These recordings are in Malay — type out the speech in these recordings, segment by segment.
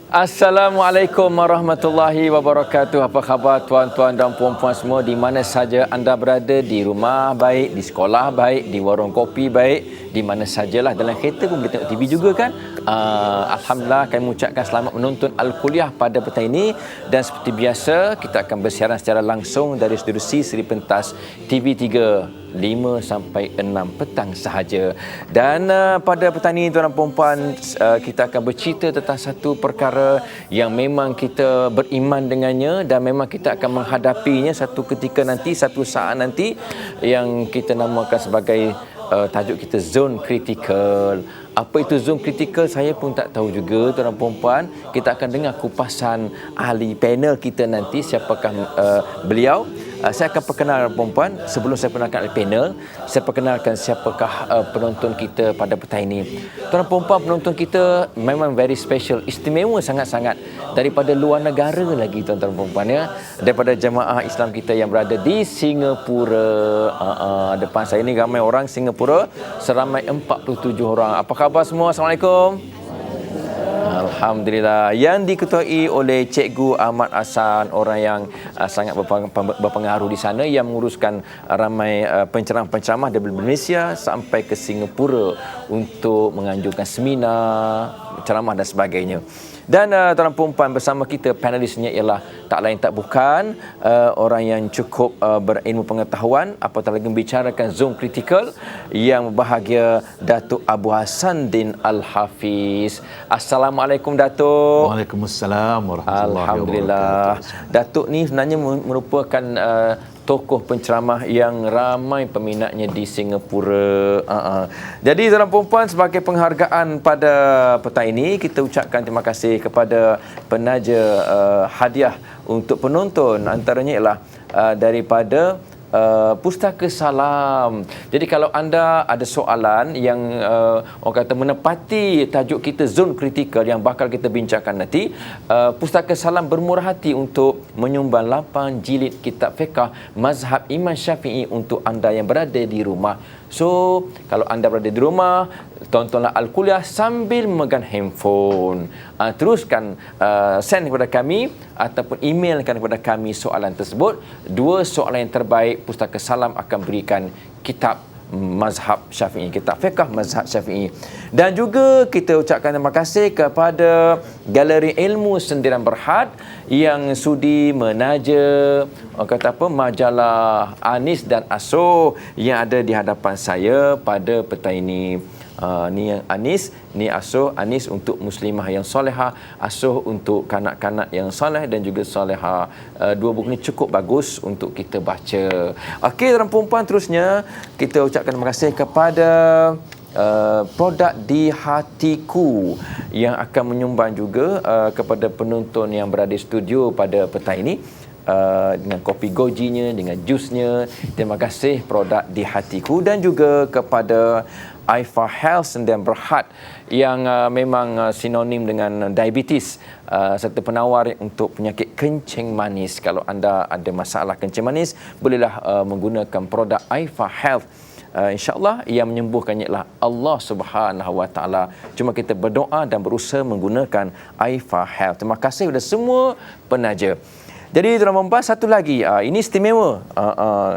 Assalamualaikum warahmatullahi wabarakatuh. Apa khabar tuan-tuan dan puan-puan semua di mana saja anda berada, di rumah baik, di sekolah baik, di warung kopi baik, di mana sajalah, dalam kereta pun boleh tengok TV juga kan. Alhamdulillah, kami mengucapkan selamat menonton Al-Kuliah pada petang ini, dan seperti biasa kita akan bersiaran secara langsung dari studio C Seri Pentas TV3 5 sampai 6 petang sahaja. Dan pada petang ini tuan dan puan-puan, kita akan bercerita tentang satu perkara yang memang kita beriman dengannya, dan memang kita akan menghadapinya satu ketika nanti, satu saat nanti, yang kita namakan sebagai tajuk kita zone critical. Apa itu zone critical saya pun tak tahu juga tuan dan puan-puan. Kita akan dengar kupasan ahli panel kita nanti, siapakah beliau. Saya akan perkenalkan puan-puan. Sebelum saya perkenalkan ahli panel, saya perkenalkan siapakah penonton kita pada petang ini. Tuan dan puan-puan, penonton kita memang very special, istimewa sangat-sangat, daripada luar negara lagi tuan-tuan dan puan-puan ya. Daripada jemaah Islam kita yang berada di Singapura. Depan saya ni ramai orang Singapura, seramai 47 orang. Apa khabar semua? Assalamualaikum. Alhamdulillah. Yang diketuai oleh Cikgu Ahmad Hassan, orang yang sangat berpengaruh di sana, yang menguruskan ramai penceramah-penceramah dari Malaysia sampai ke Singapura untuk menganjurkan seminar, ceramah dan sebagainya. Dan tuan-tuan perempuan, bersama kita panelisnya ialah tak lain tak bukan orang yang cukup berilmu pengetahuan, apatah lagi membicarakan zone critical, yang berbahagia Datuk Abu Hassanuddin Al-Hafiz. Assalamualaikum Datuk. Waalaikumsalam warahmatullahi wabarakatuh. Alhamdulillah. Datuk ni sebenarnya merupakan tokoh penceramah yang ramai peminatnya di Singapura. Jadi tuan-tuan perempuan, sebagai penghargaan pada petang ini, kita ucapkan terima kasih kepada penaja hadiah untuk penonton. Antaranya ialah daripada Pustaka Salam. Jadi kalau anda ada soalan yang orang kata menepati tajuk kita zone critical yang bakal kita bincangkan nanti, Pustaka Salam bermurah hati untuk menyumbang 8 jilid kitab fiqh mazhab Imam Syafi'i untuk anda yang berada di rumah. So, kalau anda berada di rumah, tontonlah Al-Kuliah sambil memegang handphone. Teruskan send kepada kami ataupun emailkan kepada kami soalan tersebut. 2 soalan yang terbaik, Pustaka Salam akan berikan kitab mazhab Syafi'i, kitab fiqh mazhab Syafi'i. Dan juga kita ucapkan terima kasih kepada Galeri Ilmu Sendirian Berhad yang sudi menaja majalah Anis dan Asuh yang ada di hadapan saya pada petang ini. Ni yang Anis, ni Asuh. Anis untuk muslimah yang solehah, Asuh untuk kanak-kanak yang soleh dan juga solehah. 2 buku ni cukup bagus untuk kita baca. Okey, tuan-tuan perempuan, terusnya kita ucapkan terima kasih kepada produk Di Hatiku yang akan menyumbang juga kepada penonton yang berada di studio pada petang ini, dengan kopi gojinya, dengan jusnya. Terima kasih produk Di Hatiku. Dan juga kepada Aifa Health Sdn Bhd yang memang sinonim dengan diabetes, serta penawar untuk penyakit kencing manis. Kalau anda ada masalah kencing manis, bolehlah menggunakan produk Aifa Health. InsyaAllah yang menyembuhkannya ialah Allah Subhanahu Wa Taala. Cuma kita berdoa dan berusaha menggunakan Aifa Health. Terima kasih kepada semua penaja. Jadi tuan-tuan puan, satu lagi, ini istimewa,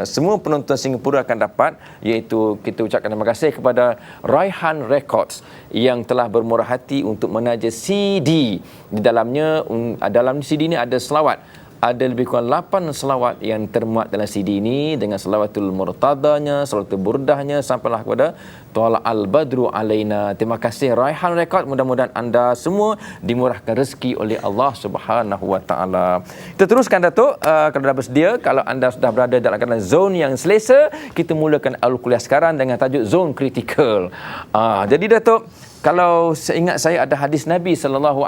semua penonton Singapura akan dapat, iaitu kita ucapkan terima kasih kepada Raihan Records yang telah bermurah hati untuk menaja CD. Di dalamnya, dalam CD ini ada selawat. Ada lebih kurang 8 selawat yang termuat dalam CD ini, dengan selawatul murtadanya, selawatul burdahnya, sampailah kepada Tala al-Badru alaina. Terima kasih Raihan Record. Mudah-mudahan anda semua dimurahkan rezeki oleh Allah Subhanahu Wa Taala. Kita teruskan Datuk, kalau dah bersedia, kalau anda sudah berada dalam keadaan zone yang selesa, kita mulakan Al-Kuliah sekarang dengan tajuk zone critical. Jadi Datuk, kalau seingat saya ada hadis Nabi SAW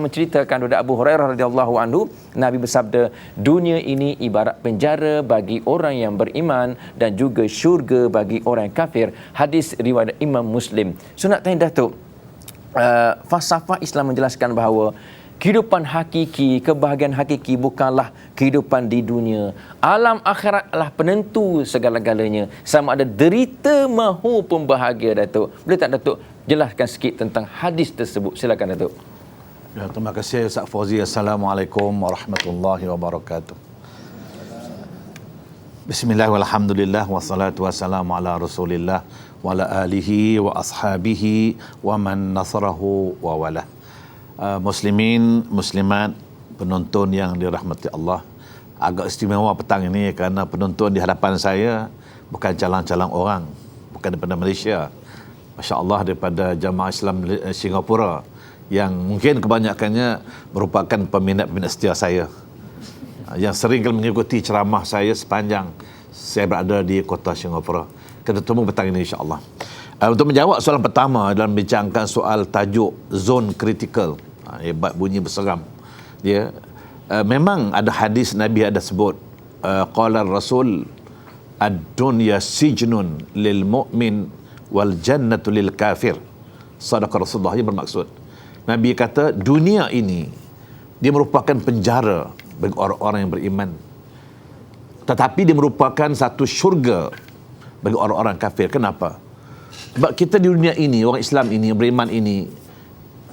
menceritakan kepada Abu Hurairah radhiyallahu anhu, Nabi bersabda, dunia ini ibarat penjara bagi orang yang beriman dan juga syurga bagi orang yang kafir. Hadis riwayat Imam Muslim. So nak tanya Datuk, falsafah Islam menjelaskan bahawa kehidupan hakiki, kebahagiaan hakiki bukanlah kehidupan di dunia. Alam akhirat adalah penentu segala-galanya. Sama ada derita maupun bahagia, Datuk. Boleh tak Datuk jelaskan sikit tentang hadis tersebut? Silakan Datuk. Ya, terima kasih Ustaz Fauzi. Assalamualaikum warahmatullahi wabarakatuh. Bismillah walhamdulillah wassalatu wassalamu ala Rasulillah wa ala alihi wa ashabihi wa man nasarahu wa wala. Muslimin, muslimat, penonton yang dirahmati Allah. Agak istimewa petang ini kerana penonton di hadapan saya bukan calang-calang orang, bukan daripada Malaysia. Masya-Allah, daripada Jamaah Islam Singapura yang mungkin kebanyakannya merupakan peminat-peminat setia saya, yang sering kali mengikuti ceramah saya sepanjang saya berada di kota Singapura. Kita bertemu petang ini insya-Allah. Untuk menjawab soalan pertama dalam bincangkan soal tajuk zon kritikal, hebat bunyi berseram. Ya, memang ada hadis Nabi ada sebut, qala Rasul ad-dunya sijnun lil mu'min wal jannatu lil kafir. Sadaqa Rasulullah. Ia bermaksud Nabi kata dunia ini dia merupakan penjara bagi orang-orang yang beriman, tetapi dia merupakan satu syurga bagi orang-orang kafir. Kenapa? Sebab kita di dunia ini, orang Islam ini, beriman ini,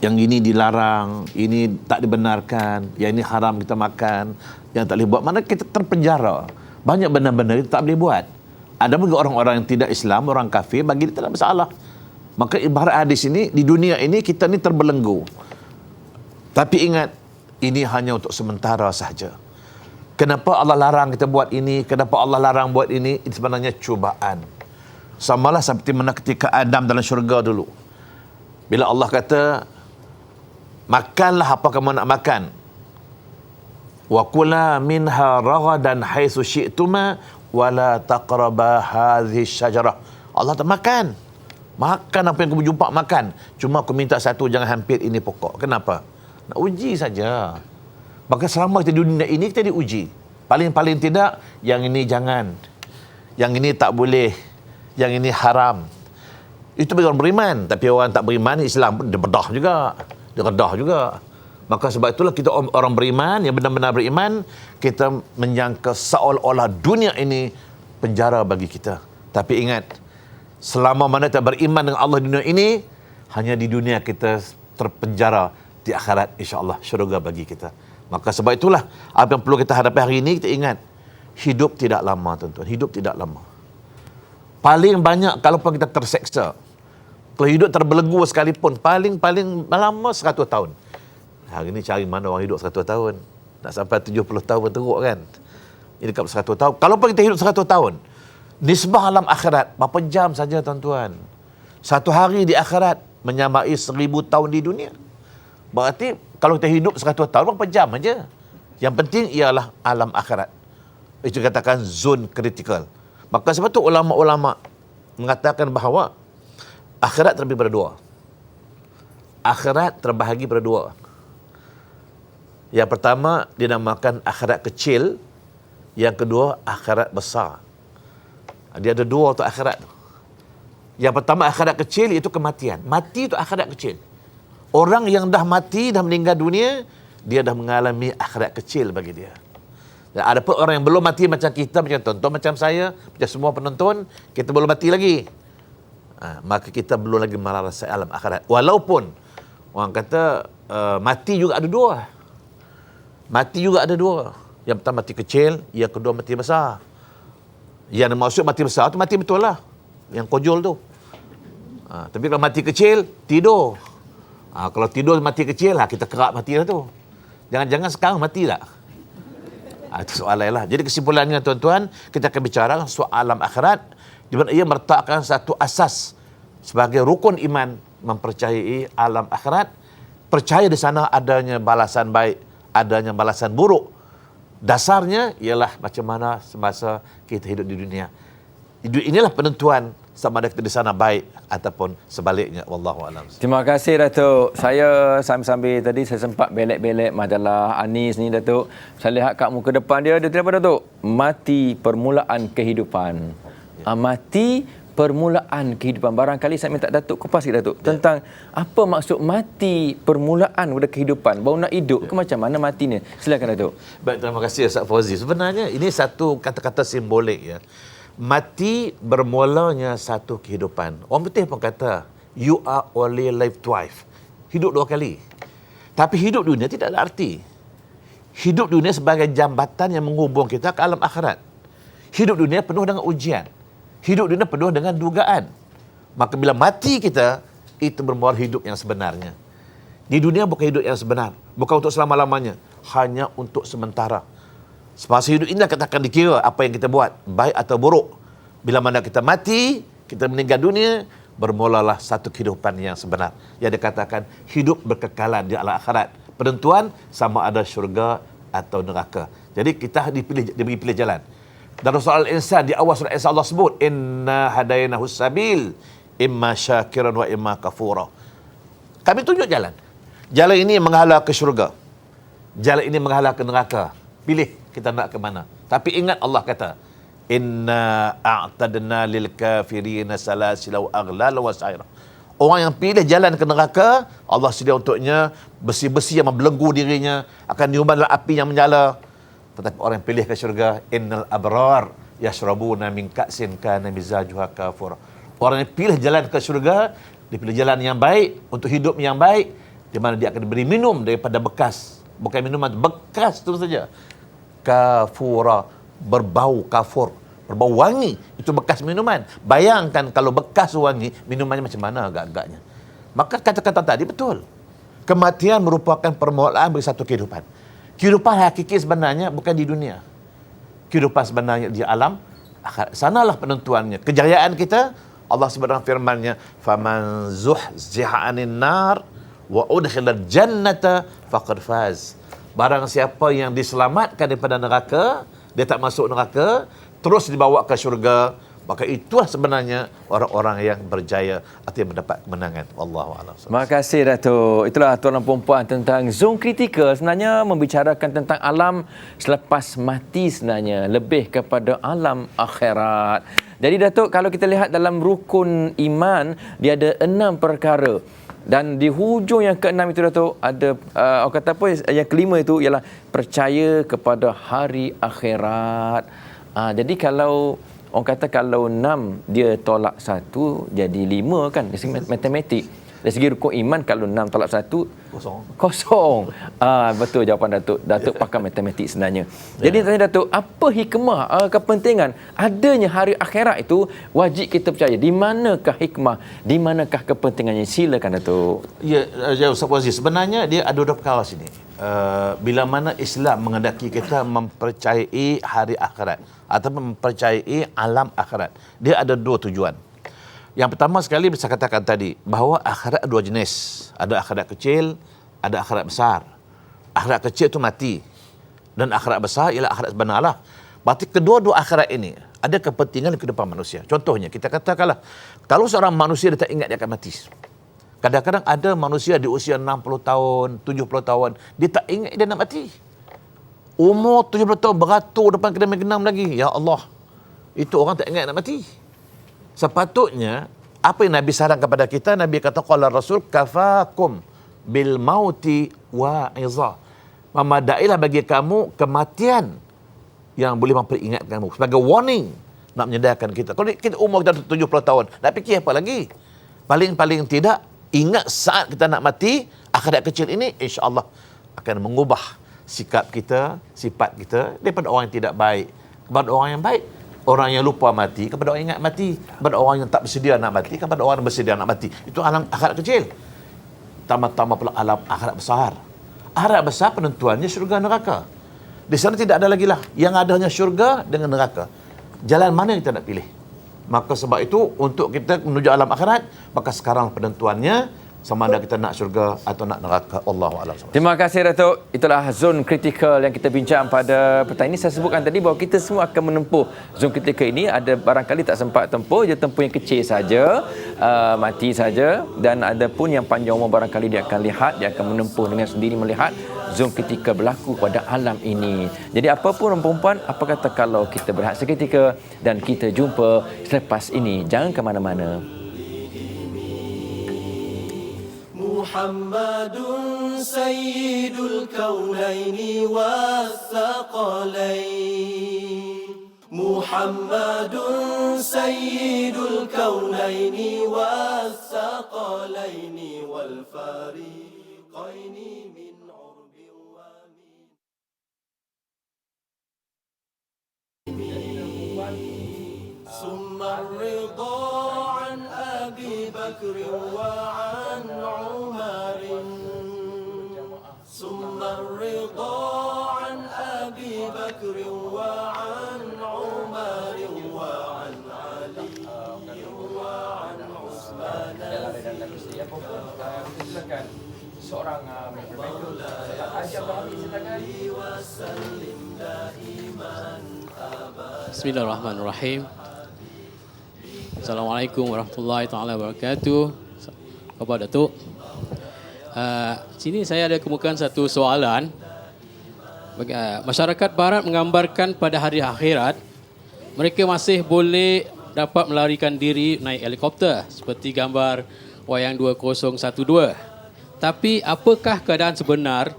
yang ini dilarang, ini tak dibenarkan, yang ini haram kita makan, yang tak boleh buat, mana kita terpenjara. Banyak benda-benda kita tak boleh buat. Ada bagi orang-orang yang tidak Islam, orang kafir, bagi dia tak ada masalah. Maka ibarat hadis ini, di dunia ini kita ni terbelenggu. Tapi ingat, ini hanya untuk sementara sahaja. Kenapa Allah larang kita buat ini? Kenapa Allah larang buat ini? Itu sebenarnya cubaan. Samalah seperti mana ketika Adam dalam syurga dulu. Bila Allah kata, makanlah apa kamu nak makan. Wa kula minha ragadan haitsu syi'tuma wa la taqraba hadhihi syajarah. Allah tak makan. Makan apa yang kamu jumpa, makan. Cuma aku minta satu, jangan hampir ini pokok. Kenapa? Nak uji saja. Maka selama kita di dunia ini, kita diuji. Paling-paling tidak, yang ini jangan. Yang ini tak boleh. Yang ini haram. Itu bagi orang beriman. Tapi orang tak beriman, Islam pun dia bedah juga. Dia redah juga. Maka sebab itulah kita orang beriman, yang benar-benar beriman, kita menyangka seolah-olah dunia ini penjara bagi kita. Tapi ingat, selama mana kita beriman dengan Allah di dunia ini, hanya di dunia kita terpenjara, di akhirat insya-Allah syurga bagi kita. Maka sebab itulah apa yang perlu kita hadapi hari ini, kita ingat hidup tidak lama tuan-tuan, hidup tidak lama. Paling banyak kalau pun kita terseksa, kalau hidup terbelenggu sekalipun, paling lama 100 tahun. Hari ini cari mana orang hidup 100 tahun, nak sampai 70 tahun teruk kan. Ini dekat 100 tahun. Kalau pun kita hidup 100 tahun, nisbah alam akhirat berapa jam saja tuan-tuan. Satu hari di akhirat menyamai 1000 tahun di dunia. Berarti kalau kita hidup 100 tahun berapa jam aja. Yang penting ialah alam akhirat. Itu katakan zon kritikal. Maka sebab itu ulama-ulama mengatakan bahawa akhirat terbagi pada dua. Akhirat terbahagi pada dua. Yang pertama dinamakan akhirat kecil, yang kedua akhirat besar. Dia ada dua untuk akhirat. Yang pertama akhirat kecil, iaitu kematian. Mati itu akhirat kecil. Orang yang dah mati, dah meninggal dunia, dia dah mengalami akhirat kecil bagi dia. Dan ada pun orang yang belum mati macam kita, macam tonton, macam saya, macam semua penonton, kita belum mati lagi. Maka kita belum lagi merasai alam akhirat. Walaupun orang kata mati juga ada dua. Mati juga ada dua. Yang pertama mati kecil, yang kedua mati besar. Yang maksud mati besar tu mati betul lah, yang kojol tu. Tapi kalau mati kecil, tidur. Kalau tidur mati kecil lah, kita kerap mati lah tu. Jangan-jangan sekarang mati tak? Itu soalan lah. Jadi kesimpulannya tuan-tuan, kita akan bicara soal alam akhirat, di mana ia meletakkan satu asas sebagai rukun iman, mempercayai alam akhirat. Percaya di sana adanya balasan baik, adanya balasan buruk. Dasarnya ialah macam mana semasa kita hidup di dunia. Inilah penentuan sama ada kita di sana baik ataupun sebaliknya. Wallahu a'lam. Terima kasih Datuk. Saya sambil tadi saya sempat belek-belek majalah Anis ni Datuk. Saya lihat kat muka depan dia ada apa Datuk? Mati permulaan kehidupan. Mati permulaan kehidupan. Barangkali saya minta Datuk kupas sikit Datuk tentang apa maksud mati permulaan pada kehidupan. Baru nak hidup ke macam mana mati ni? Silakan Datuk. Baik, terima kasih Ustaz Fauzi. Sebenarnya ini satu kata-kata simbolik ya. Mati bermulanya satu kehidupan. Orang putih pun kata you are only live twice. Hidup dua kali. Tapi hidup dunia tidak ada arti. Hidup dunia sebagai jambatan yang menghubung kita ke alam akhirat. Hidup dunia penuh dengan ujian. Hidup dunia penuh dengan dugaan. Maka bila mati kita, itu bermula hidup yang sebenarnya. Di dunia bukan hidup yang sebenar. Bukan untuk selama-lamanya. Hanya untuk sementara. Semasa hidup ini kita akan dikira apa yang kita buat, baik atau buruk. Bila mana kita mati, kita meninggal dunia, bermulalah satu kehidupan yang sebenar. Yang dikatakan hidup berkekalan di alam akhirat. Penentuan sama ada syurga atau neraka. Jadi kita diberi pilih jalan. Dalam soal insan di awal surah Insan Allah sebut inna hadainahu sabil imma syakiran wa imma kafura. Kami tunjuk jalan. Jalan ini menghala ke syurga. Jalan ini menghala ke neraka. Pilih kita nak ke mana. Tapi ingat Allah kata inna a'tadna lil kafirina salasila wa aghlal wa sa'ira. Orang yang pilih jalan ke neraka, Allah sedia untuknya besi-besi yang membelenggu dirinya, akan diumbar dalam api yang menyala. Tetapi orang yang pilih ke syurga, innal abrar yashrabuna min ka'sin kana mizajuha kafura. Orang yang pilih jalan ke syurga, dia pilih jalan yang baik untuk hidup yang baik, di mana dia akan diberi minum daripada bekas, bukan minuman, bekas itu saja. Kafura, berbau kafur, berbau wangi, itu bekas minuman. Bayangkan kalau bekas wangi, minumannya macam mana agak-agaknya. Maka kata-kata tadi betul. Kematian merupakan permulaan bagi satu kehidupan. Kehidupan hakiki sebenarnya bukan di dunia. Kehidupan sebenarnya di alam akhirat. Sanalah penentuannya. Kejayaan kita, Allah sebutkan firman-Nya, "Faman zuhziha 'anil nar wa udkhilal jannata faqad faz." Barang siapa yang diselamatkan daripada neraka, dia tak masuk neraka, terus dibawa ke syurga, maka itulah sebenarnya orang-orang yang berjaya atau yang mendapat kemenangan. Wallahu a'lam. Terima kasih Datuk. Itulah tuan dan puan tentang Zon Kritikal, sebenarnya membicarakan tentang alam selepas mati, sebenarnya lebih kepada alam akhirat. Jadi Datuk, kalau kita lihat dalam rukun iman, dia ada 6 perkara. Dan di hujung yang ke-6 itu Datuk, ada orang kata apa, yang kelima itu ialah percaya kepada hari akhirat. Jadi kalau orang kata kalau 6 dia tolak 1 jadi 5 kan, dari segi matematik. Dari segi rukun iman, kalau 6 tolak 1 kosong. Betul jawapan Datuk. Datuk pakar matematik sebenarnya. Jadi tanya Datuk, apa hikmah, kepentingan adanya hari akhirat itu wajib kita percaya? Di manakah hikmah? Di manakah kepentingannya? Silakan Datuk. Ya, Ustaz Fauzi, sebenarnya dia ada dua perkara sini. Bila mana Islam menghendaki kita mempercayai hari akhirat atau mempercayai alam akhirat, dia ada dua tujuan. Yang pertama sekali bisa katakan tadi bahawa akhirat ada dua jenis. Ada akhirat kecil, ada akhirat besar. Akhirat kecil itu mati, dan akhirat besar ialah akhirat sebenar lah. Berarti kedua-dua akhirat ini ada kepentingan di kehidupan manusia. Contohnya kita katakanlah, kalau seorang manusia dia tak ingat dia akan mati. Kadang-kadang ada manusia di usia 60 tahun, 70 tahun, dia tak ingat dia nak mati. Umur 70 tahun beratur depan kedai genam lagi. Ya Allah, itu orang tak ingat nak mati. Sepatutnya, apa yang Nabi sarankan kepada kita, Nabi kata, qala Rasul, kafakum bil mauti wa'izah. Memadailah bagi kamu kematian yang boleh memperingatkan kamu. Sebagai warning, nak menyedarkan kita. Kalau kita umur kita 70 tahun, nak fikir apa lagi? Paling-paling tidak, ingat saat kita nak mati, akhirat kecil ini, insya-Allah akan mengubah sikap kita, sifat kita daripada orang yang tidak baik kepada orang yang baik. Orang yang lupa mati kepada orang yang ingat mati, kepada orang yang tak bersedia nak mati kepada orang yang bersedia nak mati. Itu alam akhirat kecil. Tambah-tambah pula alam akhirat besar. Akhirat besar penentuannya syurga neraka. Di sana tidak ada lagi lah. Yang ada hanya syurga dengan neraka. Jalan mana yang kita nak pilih? Maka sebab itu untuk kita menuju alam akhirat, maka sekarang penentuannya sama ada kita nak syurga atau nak neraka. Allahu a'lam. Terima kasih Datuk. Itulah zon kritikal yang kita bincang pada petang ini. Saya sebutkan tadi bahawa kita semua akan menempuh zon kritikal ini. Ada barangkali tak sempat tempuh, dia tempuh yang kecil saja, mati saja, dan ada pun yang panjang umur barangkali dia akan lihat, dia akan menempuh dengan sendiri melihat zon kritikal berlaku pada alam ini. Jadi apa pun perempuan, apa kata kalau kita berehat seketika dan kita jumpa selepas ini. Jangan ke mana-mana. Muhammadun sayyidul kaunaini wathaqalain. Muhammadun sayyidul kaunaini wathaqalaini wal fariqaini min الرضا عن أبي بكر وعن عمر ثم الرضا عن أبي بكر وعن عمر وعن علي وعن عثمان seorang وسلم دائما Bismillahirrahmanirrahim. Assalamualaikum warahmatullahi taala wabarakatuh. Bapak Datuk. Sini saya ada kemukakan satu soalan. Masyarakat barat menggambarkan pada hari akhirat mereka masih boleh dapat melarikan diri naik helikopter seperti gambar wayang 2012. Tapi apakah keadaan sebenar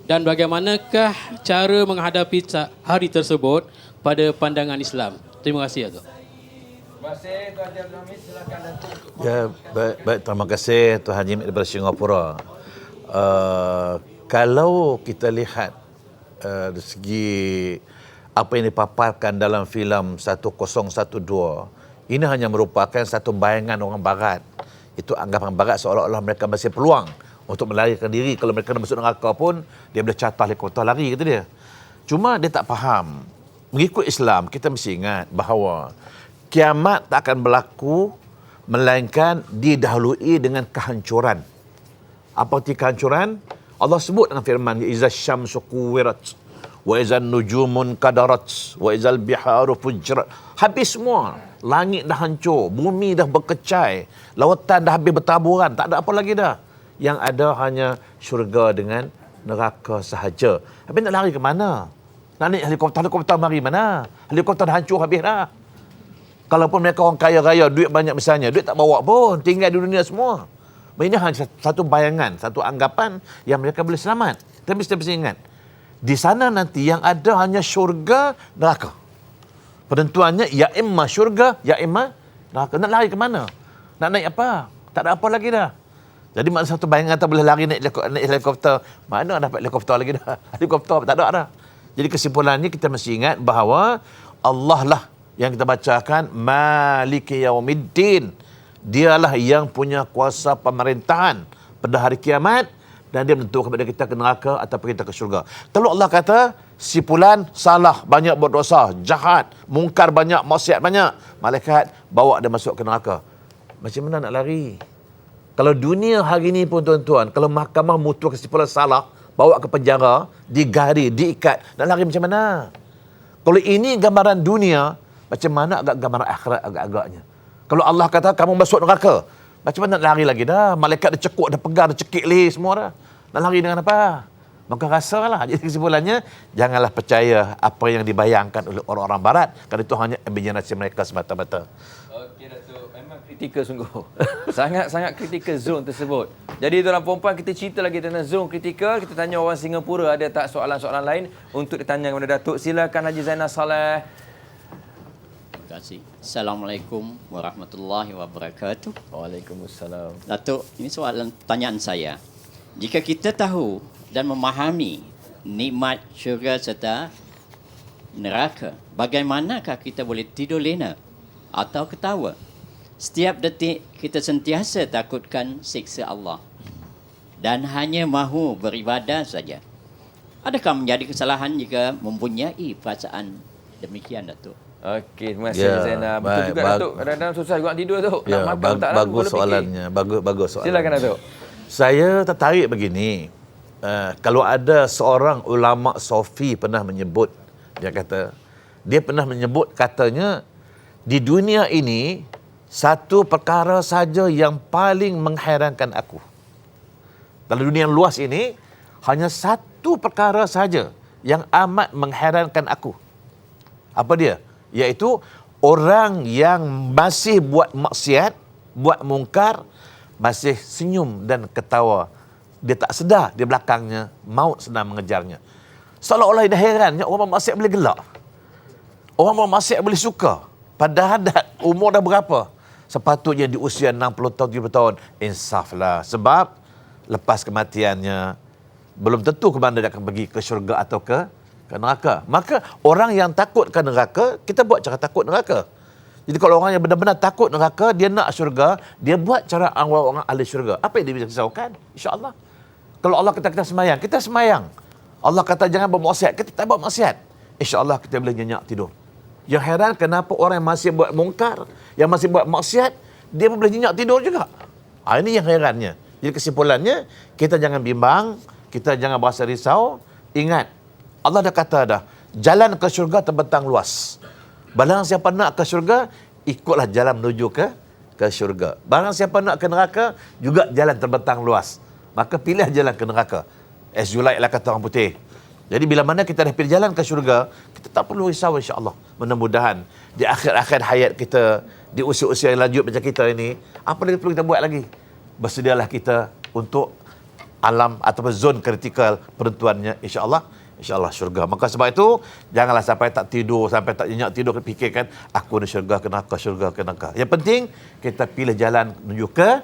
dan bagaimanakah cara menghadapi hari tersebut pada pandangan Islam? Terima kasih, Datuk. Terima kasih Tuan Haji Abdul Hamid. Silakan Datuk untuk Ya, baik, terima kasih Tuan Haji daripada Singapura. Kalau kita lihat dari segi apa yang dipaparkan dalam filem 1012, ini hanya merupakan satu bayangan orang barat. Itu anggapan barat seolah-olah mereka masih peluang untuk melarikan diri. Kalau mereka nak masuk neraka pun, dia boleh catah helikopter lari, kata dia. Cuma dia tak faham. Mengikut Islam, kita mesti ingat bahawa kiamat tak akan berlaku melainkan didahului dengan kehancuran. Apa arti kehancuran? Allah sebut dalam firman, iza syamsu kuwirat wa iza nujumun kadarat wa izal biharu fujrat. Habis semua. Langit dah hancur, bumi dah berkecai, lautan dah habis bertaburan, tak ada apa lagi dah. Yang ada hanya syurga dengan neraka sahaja. Habis nak lari ke mana? Nak naik helikopter mari mana? Helikopter dah hancur habis dah. Kalaupun mereka orang kaya raya, duit banyak misalnya, duit tak bawa pun, tinggal di dunia semua. Ini hanya satu bayangan, satu anggapan yang mereka boleh selamat. Tapi mesti ingat, di sana nanti yang ada hanya syurga, neraka. Penentuannya, ya imma syurga, ya imma neraka. Nak lari ke mana? Nak naik apa? Tak ada apa lagi dah. Jadi makna satu bayangan tak boleh lari naik helikopter. Mana dapat helikopter lagi dah? Helikopter tak ada dah. Jadi kesimpulannya kita mesti ingat bahawa Allah lah yang kita bacakan Maliki Yaumiddin. Dialah yang punya kuasa pemerintahan pada hari kiamat dan dia menentukan kepada kita ke neraka ataupun kita ke syurga. Kalau Allah kata si fulan salah, banyak buat dosa, jahat, mungkar banyak, maksiat banyak, malaikat bawa dia masuk ke neraka. Macam mana nak lari? Kalau dunia hari ini pun tuan-tuan, kalau mahkamah mutus kesimpulan salah, bawa ke penjara, digari, diikat, nak lari macam mana? Kalau ini gambaran dunia, macam mana agak gambaran akhirat agak-agaknya? Kalau Allah kata kamu masuk neraka, macam mana nak lari lagi dah? Malaikat dah cekuk, dah pegang, dah cekik leh semua dah. Nak lari dengan apa? Maka rasalah. Jadi kesimpulannya, janganlah percaya apa yang dibayangkan oleh orang-orang barat. Kerana itu hanya imajinasi mereka semata-mata. Okey Datuk, memang kritikal sungguh. Sangat-sangat kritikal zone tersebut. Jadi tuan-tuan puan-puan, kita cerita lagi tentang zone kritikal. Kita tanya orang Singapura ada tak soalan-soalan lain untuk ditanya kepada Datuk. Silakan Haji Zainal Saleh. Terima kasih. Assalamualaikum warahmatullahi wabarakatuh. Waalaikumsalam. Datuk, ini soalan pertanyaan saya. Jika kita tahu dan memahami nikmat syurga serta neraka, bagaimanakah kita boleh tidur lena atau ketawa? Setiap detik kita sentiasa takutkan siksa Allah dan hanya mahu beribadah saja. Adakah menjadi kesalahan jika mempunyai perasaan demikian, Datuk? Okey, terima kasih Ya, Zainal. Betul baik, juga Datuk. Kadang-kadang susah juga nak tidur tu. Ya, Nak makan tak bagus soalannya. Bagus soalannya. Silakan Datuk. Saya tertarik begini. Kalau ada seorang ulama Sofi pernah menyebut, dia pernah menyebut katanya, di dunia ini satu perkara saja yang paling mengherankan aku. Dalam dunia yang luas ini hanya satu perkara saja yang amat mengherankan aku. Apa dia? Iaitu orang yang masih buat maksiat, buat mungkar, masih senyum dan ketawa. Dia tak sedar di belakangnya maut sedang mengejarnya. Seolah-olah dia heran, orang maksiat boleh gelak. Orang maksiat boleh suka. Padahal umur dah berapa? Sepatutnya di usia 60 tahun, 70 tahun. Insaflah. Sebab lepas kematiannya, belum tentu ke mana dia akan pergi, ke syurga atau ke neraka. Maka orang yang takut ke neraka, kita buat cara takut neraka. Jadi kalau orang yang benar-benar takut neraka, dia nak syurga, dia buat cara orang ahli syurga. Apa yang dia bisa risaukan? InsyaAllah. Kalau Allah kata kita semayang, kita semayang. Allah kata jangan bermaksiat, kita tak buat maksiat. InsyaAllah kita boleh nyenyak tidur. Yang heran kenapa orang yang masih buat mungkar, yang masih buat maksiat, dia pun boleh nyenyak tidur juga. Ini yang herannya. Jadi kesimpulannya, kita jangan bimbang, kita jangan berasa risau. Ingat, Allah dah kata dah, jalan ke syurga terbentang luas. Barang siapa nak ke syurga, ikutlah jalan menuju ke syurga. Barang siapa nak ke neraka, juga jalan terbentang luas. Maka pilih jalan ke neraka. As you like lah kata orang putih. Jadi bila mana kita dah pilih jalan ke syurga, kita tak perlu risau insya-Allah. Mudah-mudahan di akhir-akhir hayat kita, di usia-usia yang lanjut macam kita ini, apa lagi perlu kita buat lagi? Bersedialah kita untuk alam ataupun zon kritikal penentuannya insya-Allah. InsyaAllah syurga. Maka sebab itu, janganlah sampai tak tidur, sampai tak nyenyak tidur, fikirkan, aku ni syurga ke neraka, syurga ke neraka. Yang penting, kita pilih jalan menuju ke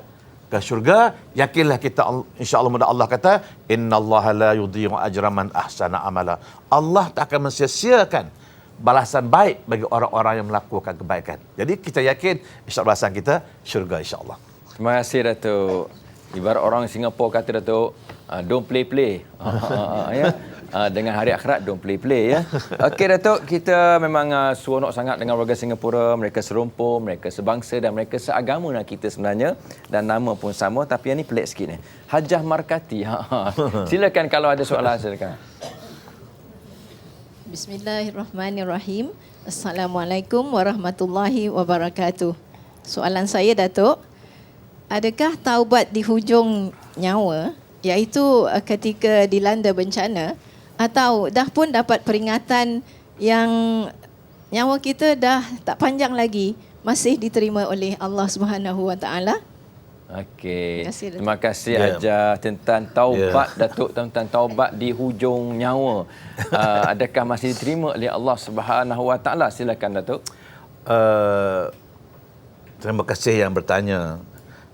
syurga. Yakinlah kita, insyaAllah mudah Allah kata, Inna Allah la yudhi'u ajra man ahsana amala. Allah tak akan mensia-siakan balasan baik bagi orang-orang yang melakukan kebaikan. Jadi kita yakin, insyaAllah balasan kita, syurga insyaAllah. Terima kasih Datuk. Ibarat orang Singapura kata Datuk, don't play-play. Ya. Dengan hari akhirat, don't play-play ya. Okey Datuk, kita memang seronok sangat dengan warga Singapura. Mereka serumpun, mereka sebangsa dan mereka seagama dengan kita sebenarnya. Dan nama pun sama, tapi yang ni pelik sikit ni. Hajah Markati. Silakan kalau ada soalan, silakan. Bismillahirrahmanirrahim. Assalamualaikum warahmatullahi wabarakatuh. Soalan saya Datuk, adakah taubat di hujung nyawa, iaitu ketika dilanda bencana, atau dah pun dapat peringatan yang nyawa kita dah tak panjang lagi, masih diterima oleh Allah Subhanahu Wa Taala? Okey. Terima Terima kasih Hajah tentang taubat Datuk, tentang taubat di hujung nyawa. Adakah masih diterima oleh Allah Subhanahu Wa Taala? Silakan Datuk. Terima kasih yang bertanya.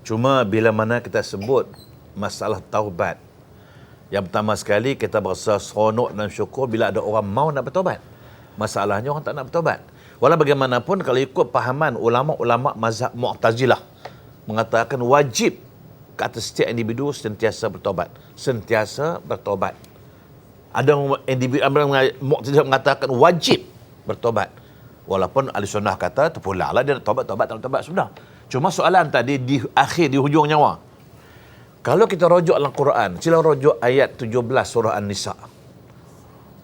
Cuma bila mana kita sebut masalah taubat, yang pertama sekali kita berasa seronok dan syukur bila ada orang mau nak bertaubat. Masalahnya orang tak nak bertaubat. Walau bagaimanapun kalau ikut pahaman ulama-ulama mazhab Mu'tazilah mengatakan wajib ke atas setiap individu sentiasa bertaubat. Sentiasa bertaubat. Ada individu Mu'tazilah mengatakan wajib bertaubat. Walaupun ahli sunnah kata terpulanglah dia nak taubat sudah. Cuma soalan tadi di akhir, di hujung nyawa. Kalau kita rujuk dalam Quran, sila rujuk ayat 17 surah An-Nisa.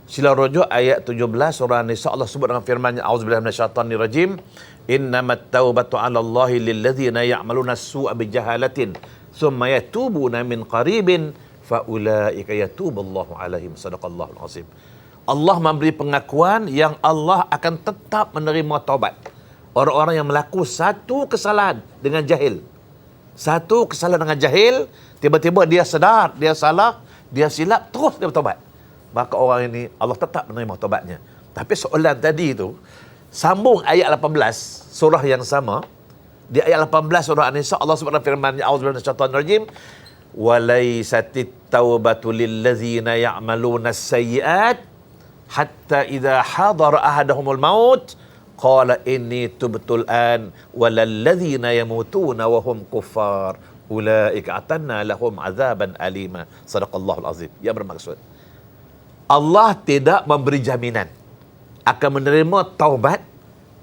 Sila rujuk ayat 17 surah An-Nisa. Allah sebut dengan firman-Nya, A'udzubillahi minasyaitonir rajim. Innamat taubatu 'alallahi lilladzina ya'maluna as-su'a bijahalatin thumma yatubuna min qaribin fa ulaika yatuballahu 'alaihim. Sadaqallahul azim. Allah memberi pengakuan yang Allah akan tetap menerima taubat orang-orang yang melakukan satu kesalahan dengan jahil. Satu kesalahan dengan jahil, tiba-tiba dia sedar, dia salah, dia silap, terus dia bertaubat. Maka orang ini Allah tetap menerima taubatnya. Tapi soalan tadi itu sambung ayat 18 surah yang sama. Di ayat 18 surah An-Nisa Allah sebut firman-Nya, A'udzubillahi minasyaitonir rajim. Walaisatit taubatu lillazina ya'maluna as-sayyi'at hatta idza hadara ahadahumul maut qala inni tubtul an walalladzina yamutuna wa hum kuffar ulaika atanna lahum azaban alima. Sadaqallahul azim. Yang bermaksud Allah tidak memberi jaminan akan menerima taubat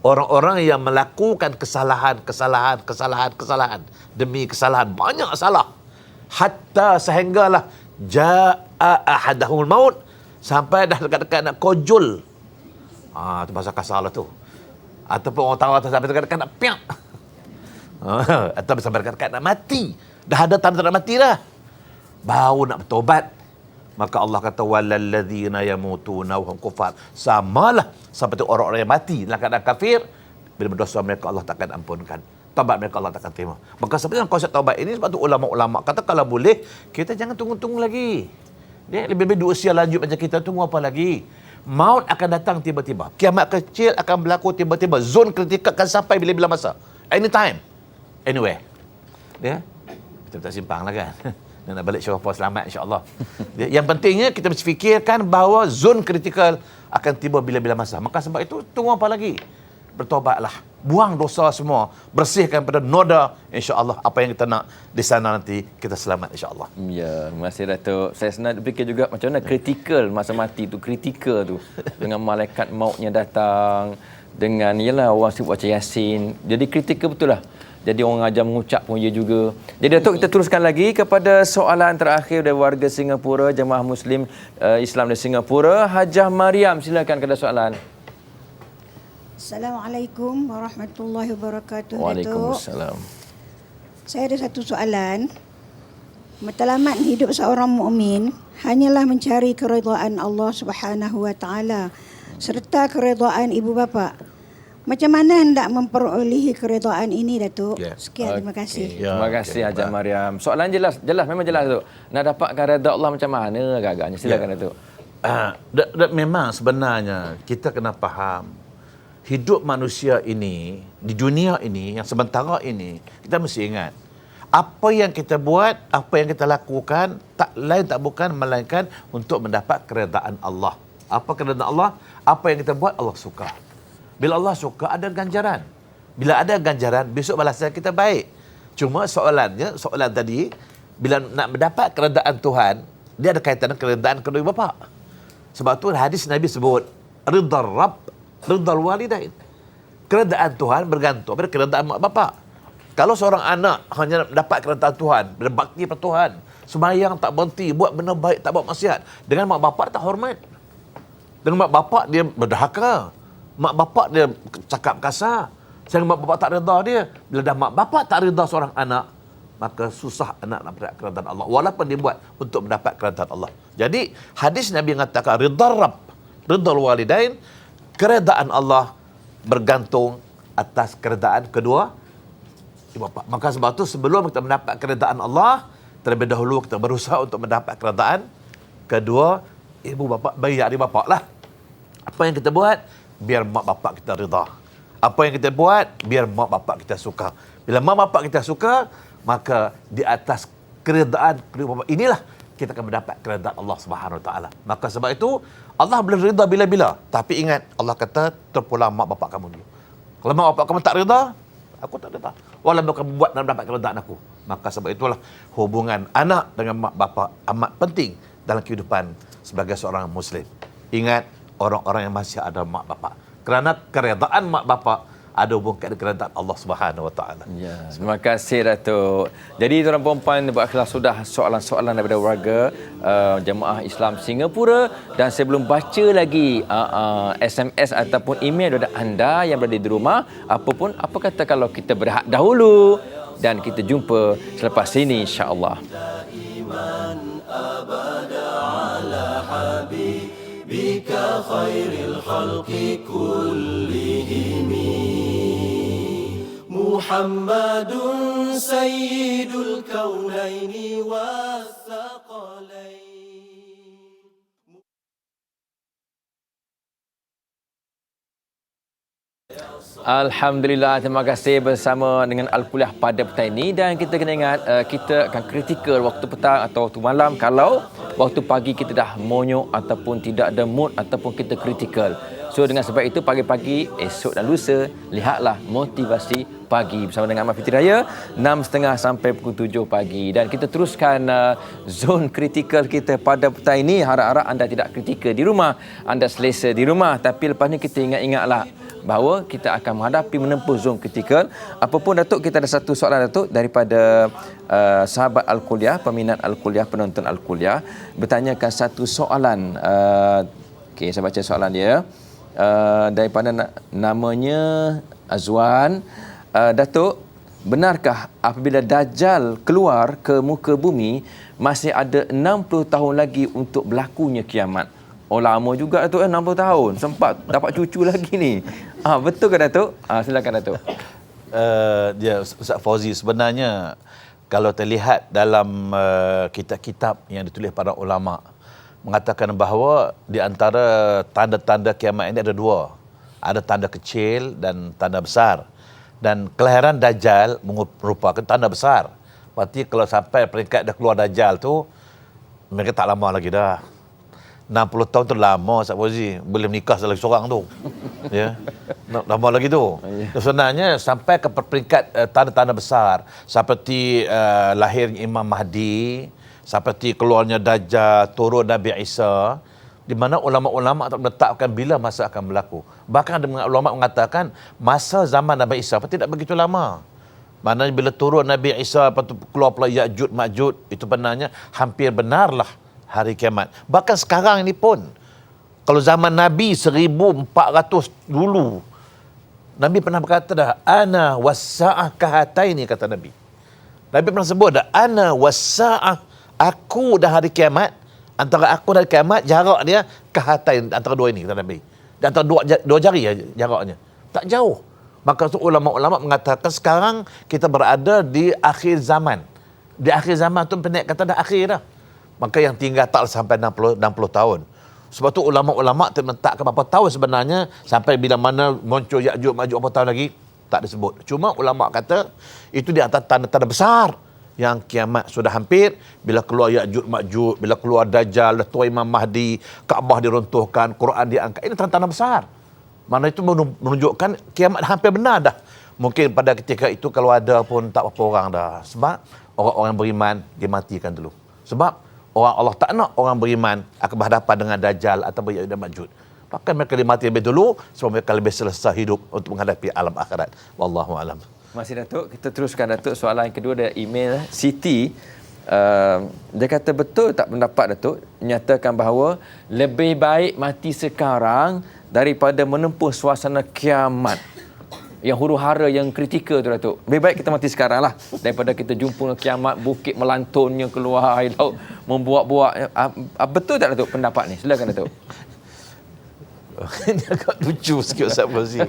orang-orang yang melakukan kesalahan demi kesalahan, banyak salah, hatta sehinggalah jaa ahadahumul maut, sampai dah dekat-dekat nak kojol. Itu bahasa kasar lah tu. Ataupun orang tahu sampai dekat-dekat nak piak. Atau sampai dekat-dekat nak mati. Dah ada tanda nak mati dah, baru nak bertobat. Maka Allah kata walalladzina yamutuna wa hum kuffar. Samalah seperti orang-orang yang mati dalam keadaan kafir, bila berdosa mereka Allah takkan ampunkan. Taubat mereka Allah takkan terima. Maka sebenarnya konsep taubat ini, sebab tu ulama-ulama kata kalau boleh kita jangan tunggu-tunggu lagi. Dia lebih-lebih di usia lanjut macam kita, tunggu apa lagi? Maut akan datang tiba-tiba. Kiamat kecil akan berlaku tiba-tiba. Zon kritikal akan sampai bila-bila masa. Anytime. Anywhere. Dia kita tak simpang lah kan. Dan nak balik syurga selamat insya-Allah. Yang pentingnya kita mesti fikirkan bahawa zon kritikal akan tiba bila-bila masa. Maka sebab itu tunggu apa lagi? Bertobatlah. buang dosa semua, bersihkan pada noda, insya-Allah apa yang kita nak di sana nanti kita selamat insya-Allah. Ya, terima kasih Datuk. Saya senang fikir juga macam mana kritikal masa mati tu, kritikal tu dengan malaikat mautnya datang, dengan yalah orang sibuk baca Yasin. Jadi kritikal betul lah. Jadi orang ajar mengucap pun ya juga. Jadi Datuk, kita teruskan lagi kepada soalan terakhir dari warga Singapura, jemaah Muslim Islam di Singapura. Hajah Mariam, silakan kepada soalan. Assalamualaikum warahmatullahi wabarakatuh. Waalaikumsalam. Saya ada satu soalan. Matlamat hidup seorang mukmin hanyalah mencari keridhaan Allah Subhanahu wa taala serta keridhaan ibu bapa. Macam mana hendak memperolehi keridhaan ini, Datuk? Ya. Sekian, terima kasih. Ya, Terima kasih okey. Hajah Mariam. Soalan jelas, memang jelas Datuk. Nak dapatkan redha Allah macam mana agak-agaknya? Silakan Datuk. Memang sebenarnya kita kena faham hidup manusia ini, di dunia ini, yang sementara ini, kita mesti ingat, apa yang kita buat, apa yang kita lakukan, tak lain tak bukan melainkan untuk mendapat keredaan Allah. Apa keredaan Allah? Apa yang kita buat, Allah suka. Bila Allah suka, ada ganjaran. Bila ada ganjaran, besok balasan kita baik. Cuma soalan tadi, bila nak mendapat keredaan Tuhan, dia ada kaitan dengan keredaan kedua bapa. Sebab tu hadis Nabi sebut, ridha Rabb, ridha walidain. Keredaan Tuhan bergantung pada keredaan mak bapak. Kalau seorang anak hanya mendapat keredaan Tuhan, berbakti pada Tuhan, sembahyang tak berhenti, buat benda baik, tak buat maksiat, dengan mak bapak tak hormat. Dengan mak bapak dia berdahaka. Mak bapak dia cakap kasar. Sehingga mak bapak tak redha dia. Bila dah mak bapak tak redha seorang anak, maka susah anak nak mendapat keredaan Allah. Walaupun dia buat untuk mendapat keredaan Allah. Jadi hadis Nabi mengatakan ridha Rabb, ridha walidain, keredaan Allah bergantung atas keredaan kedua ibu bapa. Maka sebab itu sebelum kita mendapat keredaan Allah, terlebih dahulu kita berusaha untuk mendapat keredaan kedua ibu bapa, bayi adik bapa lah. Apa yang kita buat, biar mak bapak kita redha. Apa yang kita buat, biar mak bapak kita suka. Bila mak bapak kita suka, maka di atas keredaan kedua bapa inilah kita akan mendapat keredaan Allah Subhanahu Wa Taala. Maka sebab itu Allah boleh redha bila-bila, tapi ingat Allah kata terpulang mak bapak kamu dulu. Kalau mak bapak kamu tak redha, aku tak redha. Walaupun kamu buat dan mendapat keredaan aku. Maka sebab itulah hubungan anak dengan mak bapak amat penting dalam kehidupan sebagai seorang Muslim. Ingat orang-orang yang masih ada mak bapak. Kerana keredaan mak bapak ada hubungan dengan keredaan Allah Subhanahu Wa Taala. Ya, terima kasih Datuk. Jadi tuan-tuan dan puan, berakhirlah sudah soalan-soalan daripada warga jemaah Islam Singapura, dan saya belum baca lagi SMS ataupun email daripada anda yang berada di rumah. Apa kata kalau kita berehat dahulu dan kita jumpa selepas ini insya-Allah. بك خير الخلق كلهم محمد سيد الكونين والثقلين. Alhamdulillah, terima kasih bersama dengan Al-Kuliah pada petang ini. Dan kita kena ingat, kita akan kritikal waktu petang atau waktu malam kalau waktu pagi kita dah monyok ataupun tidak ada mood ataupun kita kritikal. So dengan sebab itu pagi-pagi, esok dan lusa, lihatlah motivasi pagi bersama dengan Amal Fitri Raya 6.30 sampai pukul 7 pagi. Dan kita teruskan zon kritikal kita pada petang ini. Harap-harap anda tidak kritikal di rumah, anda selesa di rumah. Tapi lepas ni kita ingatlah bahawa kita akan menghadapi menempuh zon kritikal. Apapun Datuk, kita ada satu soalan Datuk daripada sahabat Al-Kuliah, peminat Al-Kuliah, penonton Al-Kuliah, bertanyakan satu soalan. Okey, saya baca soalan dia. Daripada namanya Azwan. Datuk, benarkah apabila Dajjal keluar ke muka bumi masih ada 60 tahun lagi untuk berlakunya kiamat? Oh, lama juga Datuk, 60 tahun. Sempat dapat cucu lagi ni. Betul ke Datuk? Silakan Datuk. Ustaz Fauzi, sebenarnya kalau terlihat dalam kitab-kitab yang ditulis para ulama, mengatakan bahawa di antara tanda-tanda kiamat ini ada dua. Ada tanda kecil dan tanda besar. Dan kelahiran Dajjal merupakan tanda besar. Berarti kalau sampai peringkat dah keluar Dajjal tu, mereka tak lama lagi dah. 60 tahun tu lama Ustaz Fauzi, boleh menikah salah seorang tu. Ya. Lama lagi tu. Sebenarnya sampai ke peringkat tanda-tanda besar seperti lahirnya Imam Mahdi, seperti keluarnya Dajjal, turun Nabi Isa, di mana ulama-ulama tak menetapkan bila masa akan berlaku. Bahkan ada ulama mengatakan masa zaman Nabi Isa tidak begitu lama. Maknanya bila turun Nabi Isa, lepas tu keluar pula Ya'juj Ma'juj, itu benarnya hampir benarlah hari kiamat. Bahkan sekarang ini pun, kalau zaman Nabi 1400 dulu, Nabi pernah berkata dah, ana wassa'ah kahataini, kata Nabi. Nabi pernah sebut dah, ana wassa'ah, aku dah hari kiamat, antara aku dan hari kiamat, jarak dia kahatain, antara dua ini, kata Nabi. Di antara dua jari jaraknya. Tak jauh. Maka ulama-ulama mengatakan sekarang kita berada di akhir zaman. Di akhir zaman tu pendek kata dah akhir dah. Maka yang tinggal tak sampai 60 tahun. Sebab tu ulama-ulama menetapkan berapa tahun sebenarnya, sampai bila mana muncul Ya'juj Ma'juj berapa tahun lagi, tak disebut. Cuma ulama kata itu di antara tanda-tanda besar yang kiamat sudah hampir, bila keluar Ya'juj Ma'juj, bila keluar Dajjal, tua Imam Mahdi, Kaabah diruntuhkan, Quran diangkat. Ini tanda-tanda besar. Mana itu menunjukkan kiamat hampir benar dah. Mungkin pada ketika itu kalau ada pun tak berapa orang dah. Sebab orang-orang beriman dimatikan dulu. Sebab orang Allah tak nak orang beriman akan berhadapan dengan Dajjal atau Ya'juj dan Ma'juj. Bahkan mereka dimati lebih dulu sebab mereka lebih selesai hidup untuk menghadapi alam akhirat. Wallahu alam. Masih Datuk, kita teruskan Datuk. Soalan yang kedua dari email Siti. Dia kata betul tak pendapat Datuk menyatakan bahawa lebih baik mati sekarang daripada menempuh suasana kiamat yang huru-hara, yang kritikal tu Datuk. Lebih baik kita mati sekarang lah daripada kita jumpa kiamat, bukit melantunnya keluar air laut, membuak-buak. Betul tak Datuk pendapat ni? Silakan Datuk. Ini agak lucu sikit Ustaz Fauzi.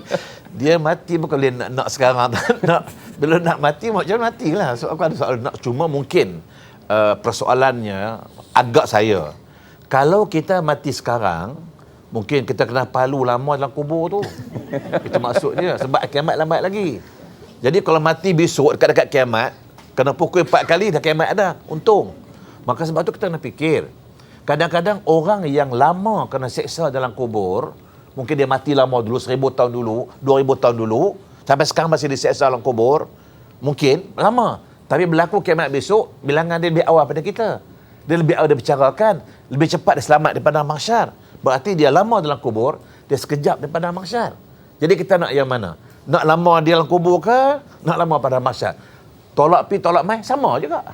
Dia mati bukan boleh nak sekarang. Nak, bila nak mati, macam matilah. So, aku ada soalan nak. Cuma mungkin persoalannya agak saya. Kalau kita mati sekarang, mungkin kita kena palu lama dalam kubur tu. Itu maksudnya. Sebab kiamat lambat lagi. Jadi kalau mati besok dekat-dekat kiamat, kena pukul 4 kali dah kiamat ada. Untung. Maka sebab tu kita kena fikir. Kadang-kadang orang yang lama kena seksa dalam kubur, mungkin dia mati lama dulu, 1000 tahun dulu, 2000 tahun dulu, sampai sekarang masih diseksa dalam kubur, mungkin lama. Tapi berlaku kiamat besok, bilangan dia lebih awal pada kita. Dia lebih awal dia bicarakan, lebih cepat dia selamat daripada mahsyar. Berarti dia lama dalam kubur, dia sekejap daripada mahsyar. Jadi kita nak yang mana? Nak lama dia dalam kubur ke? Nak lama pada mahsyar? Tolak pi, tolak mai, sama juga.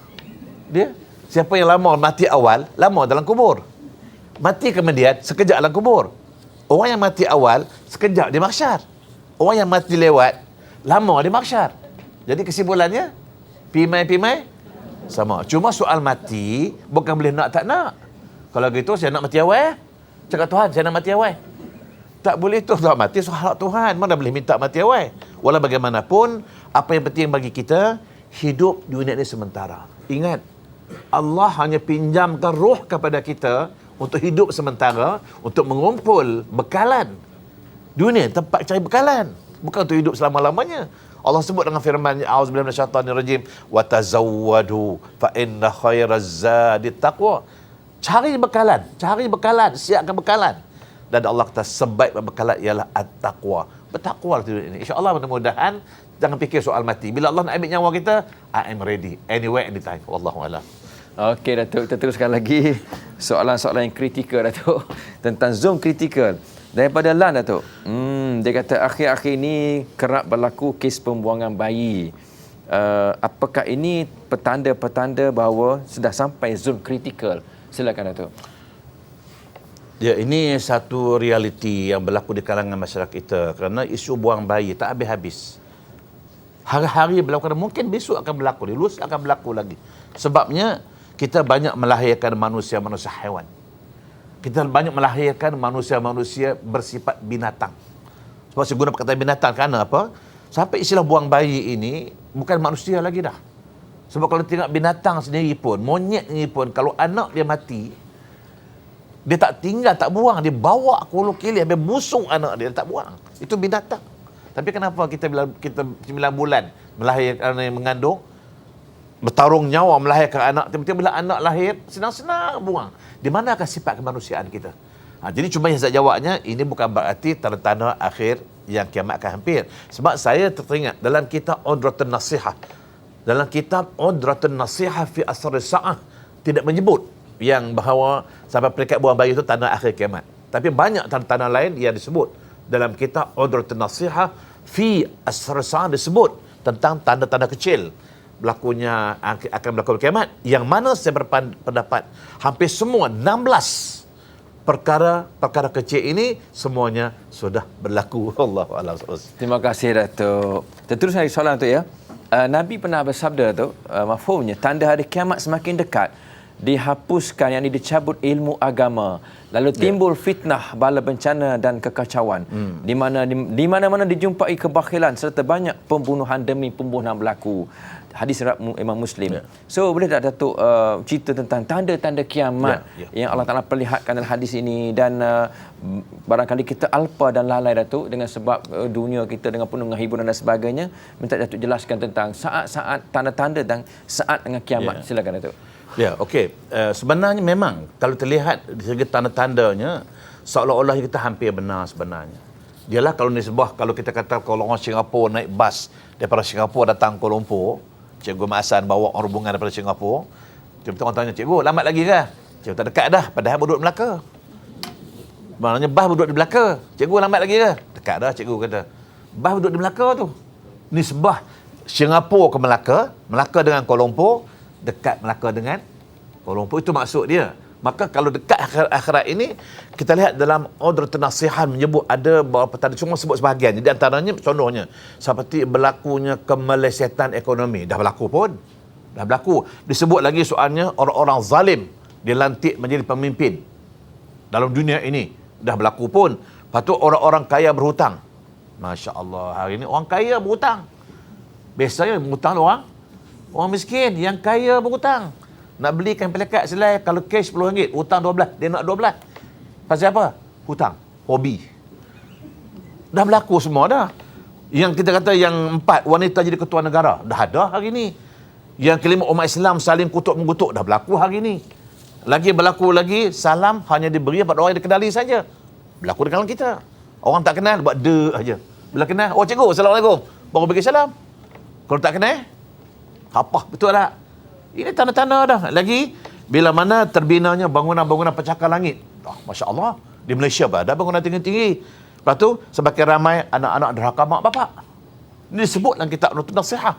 Dia, siapa yang lama mati awal, lama dalam kubur. Mati kemudian, sekejap dalam kubur. Orang yang mati awal, sekejap di mahsyar. Orang yang mati lewat, lama di mahsyar. Jadi kesimpulannya, pi mai, sama. Cuma soal mati, bukan boleh nak tak nak. Kalau gitu, saya nak mati awal. Cakap Tuhan, saya nak mati awal. Tak boleh tu, tak mati soal Tuhan. Mana boleh minta mati awal. Walau bagaimanapun, apa yang penting bagi kita, hidup dunia ini sementara. Ingat, Allah hanya pinjamkan roh kepada kita untuk hidup sementara, untuk mengumpul bekalan. Dunia tempat cari bekalan, bukan untuk hidup selama-lamanya. Allah sebut dengan firman-Nya, a'udzubillahi minasyaitonirrajim, wa tazawwadu fa inna khairaz zadi taqwa. Cari bekalan, siapkan bekalan. Dan Allah kata sebaik bekalan ialah at-taqwa. Bertakwa hidup ini. InsyaAllah mudah-mudahan jangan fikir soal mati. Bila Allah nak ambil nyawa kita, I am ready. Anywhere, anytime. Wallahu a'lam. Okey Datuk, kita teruskan lagi soalan-soalan yang kritikal Datuk. Tentang Zoom kritikal. Daripada Lan Datuk. Dia kata akhir-akhir ini kerap berlaku kes pembuangan bayi. Apakah ini petanda-petanda bahawa sudah sampai zon kritikal? Silakan Datuk. Ya, ini satu realiti yang berlaku di kalangan masyarakat kita. Kerana isu buang bayi tak habis-habis. Hari-hari berlaku, mungkin besok akan berlaku, lusa akan berlaku lagi. Sebabnya kita banyak melahirkan manusia-manusia haiwan. Kita banyak melahirkan manusia-manusia bersifat binatang. Sebab saya guna perkataan binatang kerana apa? Sampai istilah buang bayi ini bukan manusia lagi dah. Sebab kalau tengok binatang sendiri pun, monyet ni pun, kalau anak dia mati, dia tak tinggal, tak buang. Dia bawa kulu kili, habis busuk anak dia tak buang. Itu binatang. Tapi kenapa kita bila kita 9 bulan melahirkan yang mengandung, bertarung nyawa melahirkan anak, tiba-tiba bila anak lahir, senang-senang buang. Di manakah sifat kemanusiaan kita? Jadi cuma yang saya jawabnya, ini bukan berarti tanda-tanda akhir yang kiamat akan hampir. Sebab saya teringat dalam kitab Udratun Nasihah, dalam kitab Udratun Nasihah fi Asrar Sa'ah, tidak menyebut yang bahawa sampai peringkat buang bayi itu tanda akhir kiamat. Tapi banyak tanda-tanda lain yang disebut dalam kitab Udratun Nasihah fi Asrar Sa'ah, disebut tentang tanda-tanda kecil berlakunya akan berlaku kiamat, yang mana saya berpendapat hampir semua 16 perkara kecil ini semuanya sudah berlaku. Allahu a'lam. Terima kasih Datuk. Terus lagi soalan tu ya. Nabi pernah bersabda tu, mafhumnya tanda hari kiamat semakin dekat, dihapuskan, yang dicabut ilmu agama, lalu timbul fitnah, bala bencana dan kekacauan, di mana-mana dijumpai kebakhilan serta banyak pembunuhan demi pembunuhan berlaku. Hadis Imam Muslim. So boleh tak Datuk cerita tentang tanda-tanda kiamat yang Allah Ta'ala perlihatkan dalam hadis ini, dan barangkali kita alpa dan lalai Datuk dengan sebab dunia kita dengan penuh dengan hiburan dan sebagainya. Minta Datuk jelaskan tentang saat-saat tanda-tanda dan saat dengan kiamat. Silakan Datuk. Ya, okey. Sebenarnya memang kalau terlihat dari segi tanda-tandanya, seolah-olah kita hampir benar sebenarnya. Dialah kalau nisbah, kalau kita kata kalau orang Singapura naik bas daripada Singapura datang Kuala Lumpur, Cikgu Mak Hassan bawa orang rombongan daripada Singapura, tiba-tiba orang tanya, "Cikgu, lambat lagi ke?" Cikgu, "Tak dekat dah, padahal berduduk di Melaka." Maknanya bas berduduk di Melaka. "Cikgu, lambat lagi ke?" "Dekat dah," cikgu kata. Bas berduduk di Melaka tu. Nisbah Singapura ke Melaka, Melaka dengan Kuala Lumpur, dekat Melaka dengan Kuala Lumpur, itu maksud dia. Maka kalau dekat akhirat ini, kita lihat dalam Udratun Nasihah menyebut ada beberapa tanda, cuma sebut sebahagian. Jadi antaranya contohnya seperti berlakunya kemelesetan ekonomi, dah berlaku pun. Dah berlaku. Disebut lagi soalnya orang-orang zalim dilantik menjadi pemimpin dalam dunia ini, dah berlaku pun. Lepas tu orang-orang kaya berhutang. Masya Allah, hari ini orang kaya berhutang. Biasanya berhutang orang miskin, yang kaya berhutang. Nak belikan pelekat selai, kalau cash RM10, hutang 12, dia nak 12. Pasal apa? Hutang. Hobi. Dah berlaku semua dah. Yang kita kata yang 4, wanita jadi ketua negara, dah ada hari ni. Yang kelima, umat Islam saling kutuk-mengutuk, dah berlaku hari ni. Lagi berlaku lagi, salam hanya diberi pada orang yang dikenali saja. Berlaku di kalangan kita. Orang tak kenal, buat de aja. Bila kenal, "Oh cikgu, Assalamualaikum." Baru bagi salam. Kalau tak kenal, apa? Betul tak? Ini tanda-tanda dah. Lagi, bila mana terbinanya bangunan-bangunan pencakar langit. Masya Allah. Di Malaysia ada bangunan tinggi-tinggi. Lepas tu, semakin ramai anak-anak derhaka mak bapak. Ini disebut dalam kitab Udratun Nasihah.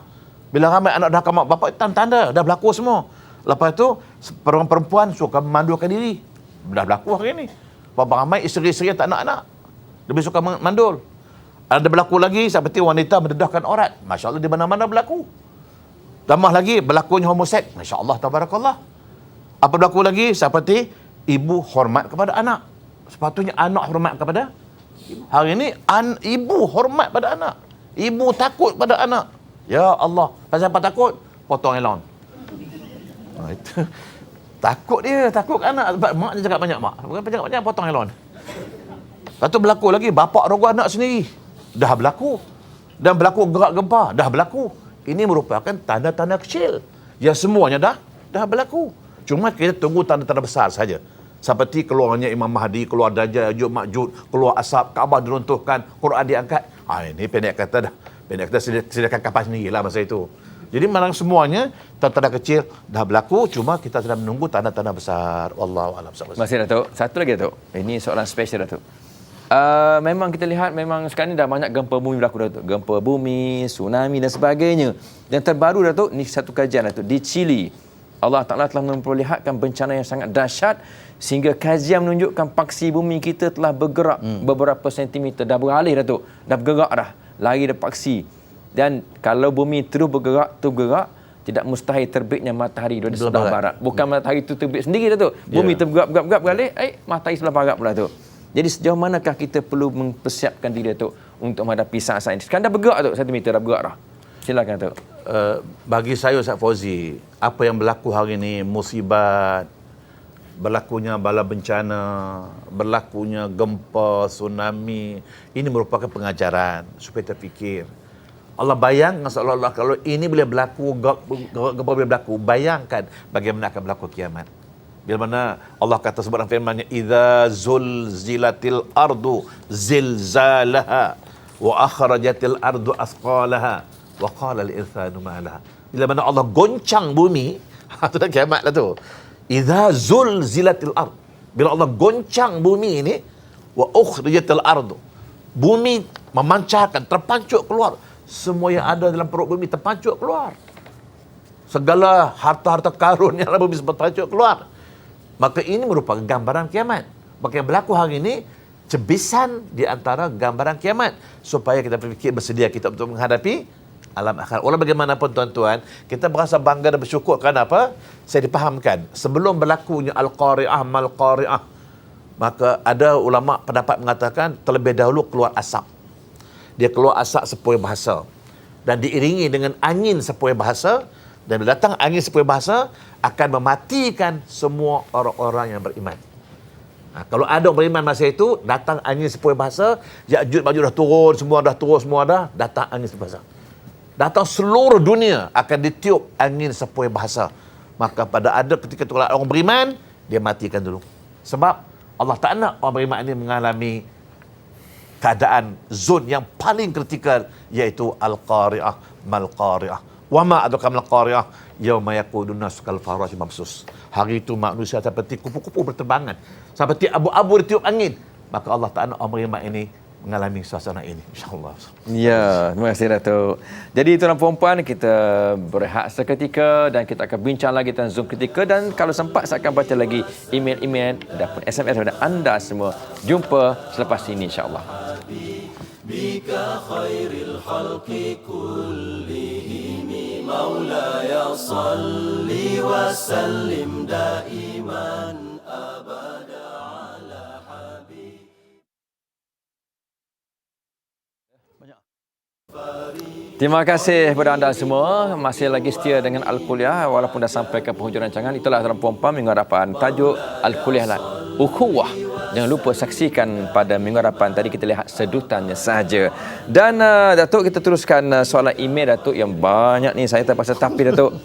Bila ramai anak derhaka mak bapak, tanda-tanda. Dah berlaku semua. Lepas tu, perempuan suka memandulkan diri. Dah berlaku hari ini. Berapa ramai isteri-isteri yang tak nak anak. Lebih suka mandul. Ada berlaku lagi seperti wanita mendedahkan aurat. Masya Allah, di mana-mana berlaku. Tambah lagi berlakunya homoseks. Masya Allah, tabarakallah. Apa berlaku lagi? Seperti ibu hormat kepada anak. Sepatutnya anak hormat kepada ibu. Hari ini ibu hormat pada anak. Ibu takut pada anak. Ya Allah. Pasal apa takut? Potong elon. Itu. Takut dia. Takut anak. Sebab mak dia cakap banyak mak. Bukan cakap banyak, potong elon. Lepas tu berlaku lagi. Bapak rogoh anak sendiri. Dah berlaku. Dan berlaku gerak gempa. Dah berlaku. Ini merupakan tanda-tanda kecil yang semuanya dah berlaku. Cuma kita tunggu tanda-tanda besar saja. Seperti keluarnya Imam Mahdi, keluar Dajjal, Ya'juj Ma'juj, keluar asap, Kaabah diruntuhkan, Quran diangkat. Ini pendek kata dah. Pendek kata sediakan kapal sendirilah masa itu. Jadi memang semuanya tanda-tanda kecil dah berlaku, cuma kita sedang menunggu tanda-tanda besar. Wallahu a'lam. Terima kasih Datuk. Satu lagi Datuk. Ini soalan spesial Datuk. Memang kita lihat memang sekarang ni dah banyak gempa bumi berlaku Datuk. Gempa bumi, tsunami dan sebagainya. Yang terbaru Datuk, ni satu kajian Datuk, di Chile. Allah Ta'ala telah memperlihatkan bencana yang sangat dahsyat sehingga kajian menunjukkan paksi bumi kita telah bergerak beberapa sentimeter. Dah beralih Datuk. Dah bergerak dah. Lari dah paksi. Dan kalau bumi terus bergerak, tidak mustahil terbitnya matahari dari sebelah barat. Bukan matahari itu terbit sendiri Datuk. Bumi terbergerak balik, matahari sebelah barat pula Datuk. Jadi sejauh manakah kita perlu mempersiapkan diri Datuk untuk menghadapi saat-saat ini? Sekarang dah bergerak Datuk, 1 meter dah bergerak dah. Silakan Datuk. Bagi saya Ustaz Fauzi, apa yang berlaku hari ini, musibat, berlakunya bala bencana, berlakunya gempa, tsunami, ini merupakan pengajaran supaya kita fikir. Allah bayangkan seolah-olah kalau ini boleh berlaku, gempa boleh berlaku, bayangkan bagaimana akan berlaku kiamat. Bila mana Allah kata sebut dalam firman-Nya, "Idza zulzilatil ardu zilzalaha wa akhrajatil ardu asqalaha wa qala al insanu ma laha." Bila mana Allah goncang bumi, itu dah kiamat lah tu. Idza zulzilatil ard. Bila Allah goncang bumi ini, wa ukhrijatil ardu. Bumi memancarkan, terpancuk keluar. Semua yang ada dalam perut bumi terpancuk keluar. Segala harta-harta karun yang dalam bumi terpancuk keluar. Maka ini merupakan gambaran kiamat. Maka yang berlaku hari ini, cebisan di antara gambaran kiamat. Supaya kita berfikir bersedia kita untuk menghadapi alam akhirat. Walau bagaimanapun tuan-tuan, kita berasa bangga dan bersyukur kerana apa? Saya dipahamkan, sebelum berlakunya Al-Qari'ah, Mal-Qari'ah, maka ada ulama pendapat mengatakan terlebih dahulu keluar asap. Dia keluar asap sepoi bahasa dan diiringi dengan angin sepoi bahasa, dan bila datang angin sepoi bahasa akan mematikan semua orang-orang yang beriman. Kalau ada orang beriman masa itu, datang angin sepoi bahasa, Ya'juj Ma'juj dah turun, semua dah, datang angin sepoi bahasa. Datang seluruh dunia akan ditiup angin sepoi bahasa. Maka pada ada ketika itu orang beriman, dia matikan dulu. Sebab Allah tak nak orang beriman ini mengalami keadaan zon yang paling kritikal, iaitu Al-Qari'ah, Mal-Qari'ah. Wa ma adraka mal-Qari'ah, yauma yakudun nasu kal farashi mabsus. Hari itu manusia seperti kupu-kupu berterbangan, seperti abu-abu ditiup angin. Maka Allah tak nak orang beriman ini mengalami suasana ini, insya-Allah. Ya, terima kasih Datuk. Jadi tuan-tuan puan-puan, kita berehat seketika dan kita akan bincang lagi tentang Zoom ketika, dan kalau sempat saya akan baca lagi email-email dan SMS daripada anda semua. Jumpa selepas ini insya-Allah. Bika khairil khalqi kullihim maulaya salli wa sallim daiman abada. Terima kasih kepada anda semua. Masih lagi setia dengan Al-Kuliah walaupun dah sampai ke penghujung rancangan. Itulah dalam puan-puan minggu hadapan tajuk Al-Kuliah Ukhuwah. Jangan lupa saksikan pada minggu hadapan. Tadi kita lihat sedutannya sahaja. Dan Datuk, kita teruskan soalan email Datuk yang banyak ni. Saya terpaksa tapi Datuk,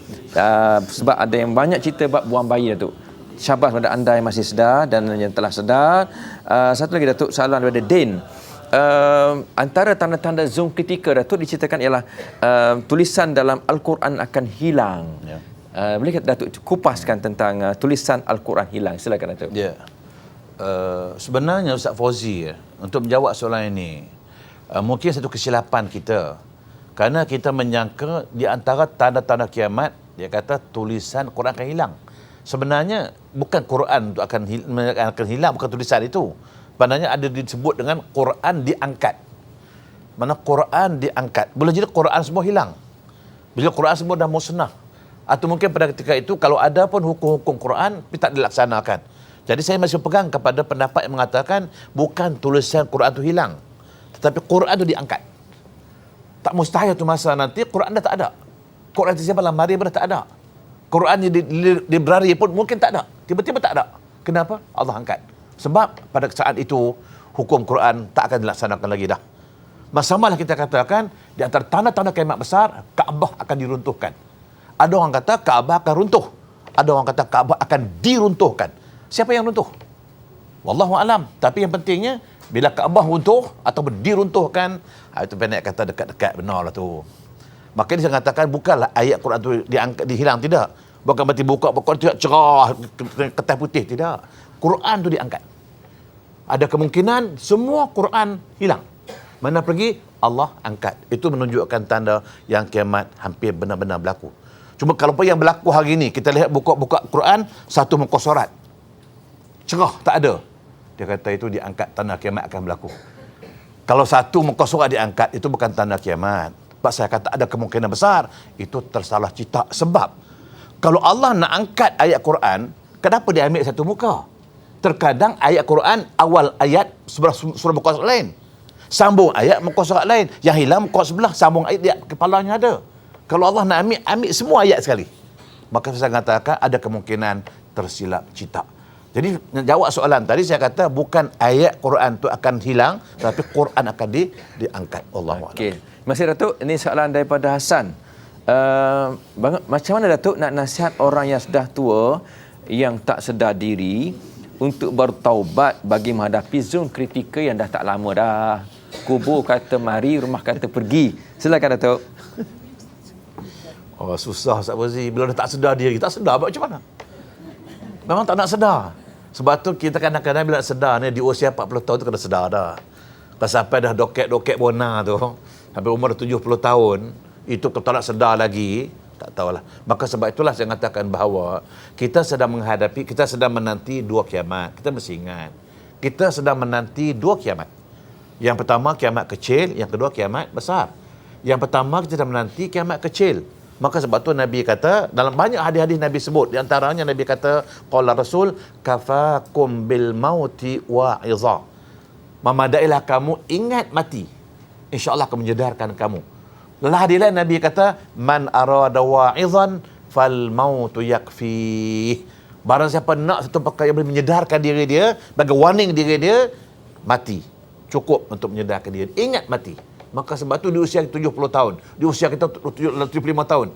sebab ada yang banyak cerita bab buang bayi Datuk. Syabas pada anda yang masih sedar dan yang telah sedar. Satu lagi Datuk, soalan daripada Din. Antara tanda-tanda Zoom ketika Datuk diceritakan ialah tulisan dalam Al-Quran akan hilang. Ya. Boleh Datuk kupaskan tentang tulisan Al-Quran hilang? Silakan Datuk. Ya. Sebenarnya Ustaz Fauzi, untuk menjawab soalan ini, mungkin satu kesilapan kita. Kerana kita menyangka di antara tanda-tanda kiamat, dia kata tulisan Quran akan hilang. Sebenarnya bukan Quran akan hilang, bukan tulisan itu. Sebenarnya ada disebut dengan Quran diangkat. Mana Quran diangkat. Boleh jadi Quran semua hilang. Bila Quran semua dah musnah. Atau mungkin pada ketika itu kalau ada pun hukum-hukum Quran tak dilaksanakan. Jadi saya masih pegang kepada pendapat yang mengatakan bukan tulisan Quran itu hilang, tetapi Quran itu diangkat. Tak mustahil tu masa nanti Quran dah tak ada. Quran tersimpan dalam lemari pun dah tak ada. Quran di librari pun mungkin tak ada. Tiba-tiba tak ada. Kenapa? Allah angkat. Sebab pada saat itu hukum Quran tak akan dilaksanakan lagi dah. Samalah kita katakan di antara tanda-tanda kiamat besar, Kaabah akan diruntuhkan. Ada orang kata Kaabah akan runtuh. Ada orang kata Kaabah akan diruntuhkan. Siapa yang runtuh? Wallahu alam. Tapi yang pentingnya bila Kaabah runtuh ataupun diruntuhkan, itu pendek kata dekat-dekat benar lah tu. Maka dia katakan bukanlah ayat Quran tu diangkat, dihilang, tidak. Bukan berarti buka tu cerah kertas putih, tidak. Quran tu diangkat. Ada kemungkinan semua Quran hilang. Mana pergi? Allah angkat. Itu menunjukkan tanda yang kiamat hampir benar-benar berlaku. Cuma kalau yang berlaku hari ini, kita lihat buka Quran, satu muka surat cerah, tak ada. Dia kata itu diangkat, tanda kiamat akan berlaku. Kalau satu muka surat diangkat, itu bukan tanda kiamat. Sebab saya kata ada kemungkinan besar itu tersalah cita. Sebab kalau Allah nak angkat ayat Quran, kenapa dia ambil satu muka? Terkadang ayat Quran awal ayat surah muka surat lain, sambung ayat muka surat lain, yang hilang muka sebelah, sambung ayat dia kepalanya ada. Kalau Allah nak ambil semua ayat sekali, maka saya katakan ada kemungkinan tersilap cita. Jadi jawab soalan tadi saya kata bukan ayat Quran tu akan hilang, tapi Quran akan diangkat. Allahu a'lam. Okey. Terima kasih Datuk. Ini soalan daripada Hasan. Macam mana Datuk nak nasihat orang yang sudah tua yang tak sedar diri untuk bertaubat bagi menghadapi zon kritikal yang dah tak lama dah. Kubur kata mari, rumah kata pergi. Silakan Datuk. Oh, susah Ustaz Fauzi. Bila dah tak sedar diri, tak sedar buat macam mana? Memang tak nak sedar. Sebab tu kita kadang-kadang bila nak sedar ni di usia 40 tahun tu kena sedar dah. Kalau sampai dah doket-doket bona tu, sampai umur dah 70 tahun, itu kalau tak nak sedar lagi, tak tahulah. Maka sebab itulah saya mengatakan bahawa kita sedang menanti dua kiamat. Kita mesti ingat. Kita sedang menanti dua kiamat. Yang pertama kiamat kecil, yang kedua kiamat besar. Yang pertama kita sedang menanti kiamat kecil. Maka sebab tu Nabi kata, dalam banyak hadis-hadis Nabi sebut, di antaranya Nabi kata, qala Rasul kafakum bil mauti wa'iza. Memadailah kamu ingat mati. InsyaAllah akan menyedarkan kamu. Dalam hadis lain Nabi kata, man arada wa'izan fal mautu yakfi. Barang siapa nak satu perkara yang boleh menyedarkan diri dia, bagi warning diri dia, mati. Cukup untuk menyedarkan diri. Ingat mati. Maka sebab tu di usia 70 tahun, di usia kita 75 tahun,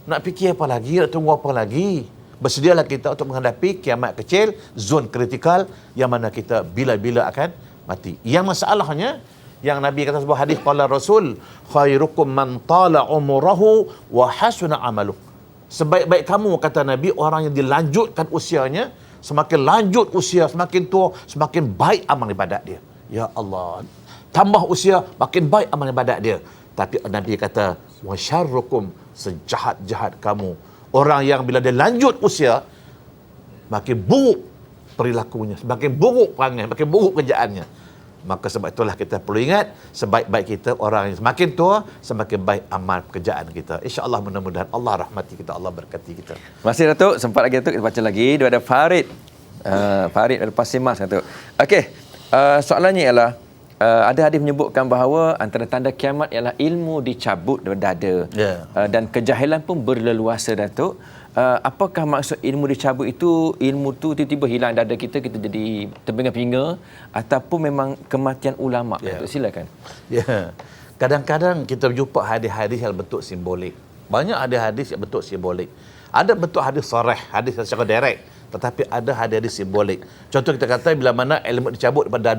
nak fikir apa lagi, nak tunggu apa lagi? Bersedialah kita untuk menghadapi kiamat kecil, zon kritikal yang mana kita bila-bila akan mati. Yang masalahnya, yang Nabi kata sebuah hadis, qala Rasul, khairukum man tala umurahu wa hasuna amaluh. Sebaik-baik kamu, kata Nabi, orang yang dilanjutkan usianya, semakin lanjut usia, semakin tua, semakin baik amal ibadat dia. Ya Allah. Tambah usia, makin baik amal ibadat dia. Tapi Nabi kata, wa syarrukum, sejahat-jahat kamu. Orang yang bila dia lanjut usia, makin buruk perilakunya, semakin buruk perangai, makin buruk kerjaannya. Maka sebab itulah kita perlu ingat, sebaik-baik kita orang yang semakin tua, semakin baik amal pekerjaan kita. InsyaAllah mudah-mudahan Allah rahmati kita, Allah berkati kita. Terima kasih Datuk. Sempat lagi Datuk, kita baca lagi. Dia ada Farid. Farid dari Pasir Mas Datuk. Okey, soalannya ialah, ada hadis menyebutkan bahawa antara tanda kiamat ialah ilmu dicabut daripada dada. Dan kejahilan pun berleluasa Datuk. Apakah maksud ilmu dicabut itu? Ilmu tu tiba-tiba hilang dada kita jadi terbinga-binga, ataupun memang kematian ulama? Datuk, silakan. Kadang-kadang kita jumpa hadis-hadis yang bentuk simbolik. Banyak hadis-hadis yang bentuk simbolik. Ada bentuk hadis sarih, hadis secara direct. Tetapi ada hadis-hadis simbolik. Contoh kita kata bila mana ilmu dicabut daripada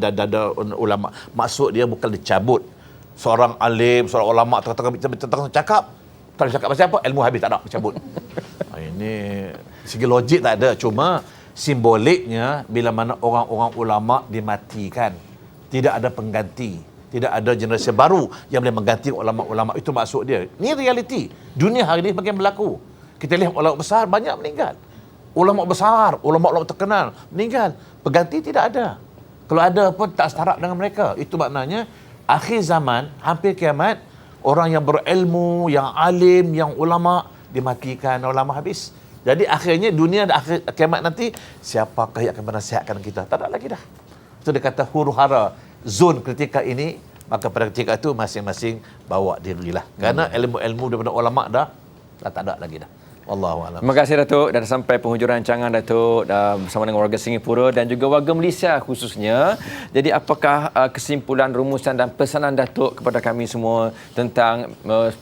dada ulama. Maksud dia bukan dicabut. Seorang alim, seorang ulama tengah-tengah cakap, tak cakap pasal apa, ilmu habis, tak ada, dicabut. Ini segi logik tak ada. Cuma simboliknya bila mana orang-orang ulama dimatikan. Tidak ada pengganti. Tidak ada generasi baru yang boleh mengganti ulama-ulama. Itu maksud dia. Ini realiti. Dunia hari ini bagaimana berlaku. Kita lihat ulama besar banyak meninggal. Ulama besar, ulama-ulama terkenal meninggal. Pengganti tidak ada. Kalau ada pun tak setara dengan mereka. Itu maknanya akhir zaman, hampir kiamat, orang yang berilmu, yang alim, yang ulama dimatikan, ulama habis. Jadi akhirnya dunia akhir kiamat nanti, siapakah yang akan menasihatkan kita? Tak ada lagi dah. Itu dia kata huru-hara zon kritikal ini, maka pada ketika itu masing-masing bawa dirilah. Kerana ilmu-ilmu daripada ulama dah tak ada lagi dah. Wallahualam. Terima kasih Datuk. Dah sampai penghujung rancangan Datuk, bersama dengan warga Singapura dan juga warga Malaysia khususnya. Jadi apakah kesimpulan, rumusan dan pesanan Datuk kepada kami semua tentang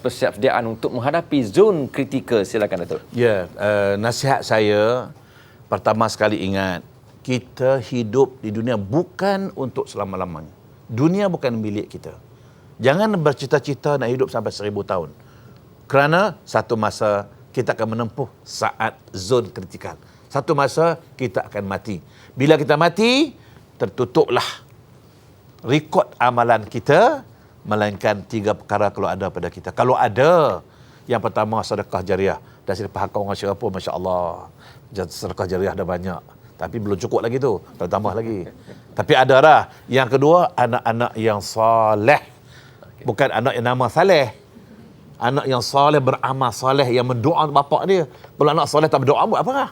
persiapsediaan untuk menghadapi zon kritikal? Silakan Datuk. Nasihat saya, pertama sekali ingat, kita hidup di dunia bukan untuk selama-lamanya. Dunia bukan milik kita. Jangan bercita-cita nak hidup sampai 1000 tahun. Kerana satu masa kita akan menempuh saat zon kritikal. Satu masa kita akan mati. Bila kita mati, tertutuplah rekod amalan kita, melainkan 3 perkara kalau ada pada kita. Kalau ada, yang pertama sedekah jariah. Dan saya faham orang Singapura, Masya Allah, sedekah jariah dah banyak. Tapi belum cukup lagi tu, tambah lagi. Tapi ada dah. Yang kedua, anak-anak yang soleh. Bukan anak yang nama Saleh. Anak yang soleh, beramal soleh, yang mendoa untuk bapak dia. Kalau anak soleh tak berdoa, buat apa lah?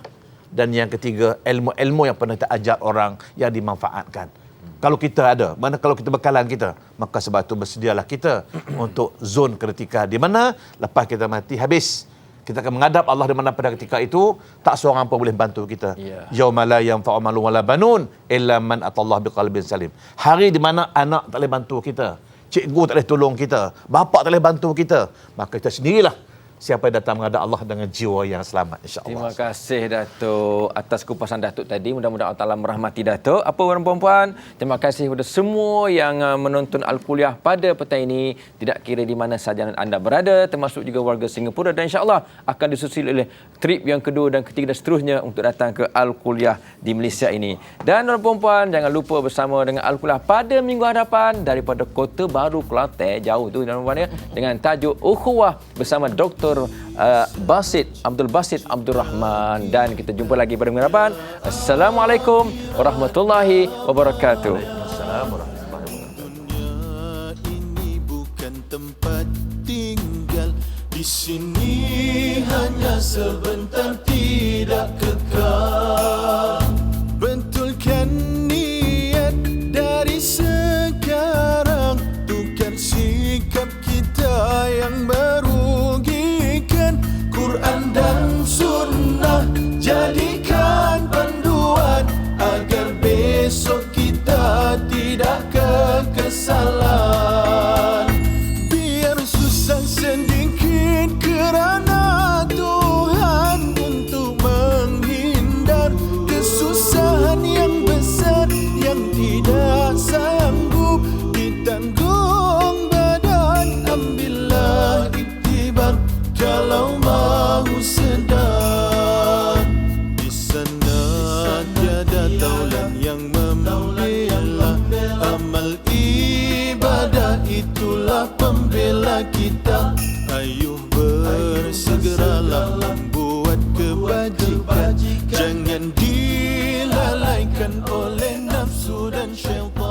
Dan yang ketiga, ilmu-ilmu yang pernah kita ajar orang yang dimanfaatkan. Kalau kita ada, mana kalau kita bekalan kita, maka sebab itu bersedialah kita untuk zon kritikal. Di mana lepas kita mati habis. Kita akan menghadap Allah di mana pada ketika itu tak seorang pun boleh bantu kita. Ya. Yauma la yanfa'u malun wala banun illa man atallah biqalbin salim. Hari di mana anak tak boleh bantu kita, cikgu tak boleh tolong kita, bapa tak boleh bantu kita, maka kita sendirilah siapa yang datang menghadap Allah dengan jiwa yang selamat, insya-Allah. Terima kasih Datuk atas kupasan Datuk tadi. Mudah-mudahan Allah Taala merahmati Datuk. Apa orang perempuan? Terima kasih kepada semua yang menonton Al-Kuliah pada petang ini. Tidak kira di mana sahaja anda berada, termasuk juga warga Singapura, dan insya-Allah akan disusul oleh trip yang kedua dan ketiga dan seterusnya untuk datang ke Al-Kuliah di Malaysia ini. Dan orang perempuan, jangan lupa bersama dengan Al-Kuliah pada minggu hadapan daripada Kota Baru Kelantan, jauh tu dan perempuan ya, dengan tajuk Ukhuwah bersama Dr. Abdul Basit Abdul Rahman, dan kita jumpa lagi pada minggu depan. Assalamualaikum warahmatullahi wabarakatuh. Dunia ini bukan tempat tinggal, di sini hanya sebentar, tidak kekal. Betulkan niat dari sekarang, tukar sikap kita yang merugikan. Quran dan Sunnah jadikan panduan, agar besok kita tidak kekesalan. Biar susah sedikit kerana Tuhan, untuk menghindar kesusahan yang besar yang tidak sanggup ditanggung badan. Ambillah iktibar kalau mahu sedar. Di sana tiada taulan yang membela, amal ibadah itulah pembela kita. Ayuh bersegeralah membuat kebajikan, jangan dilalaikan oleh nafsu dan syaitan.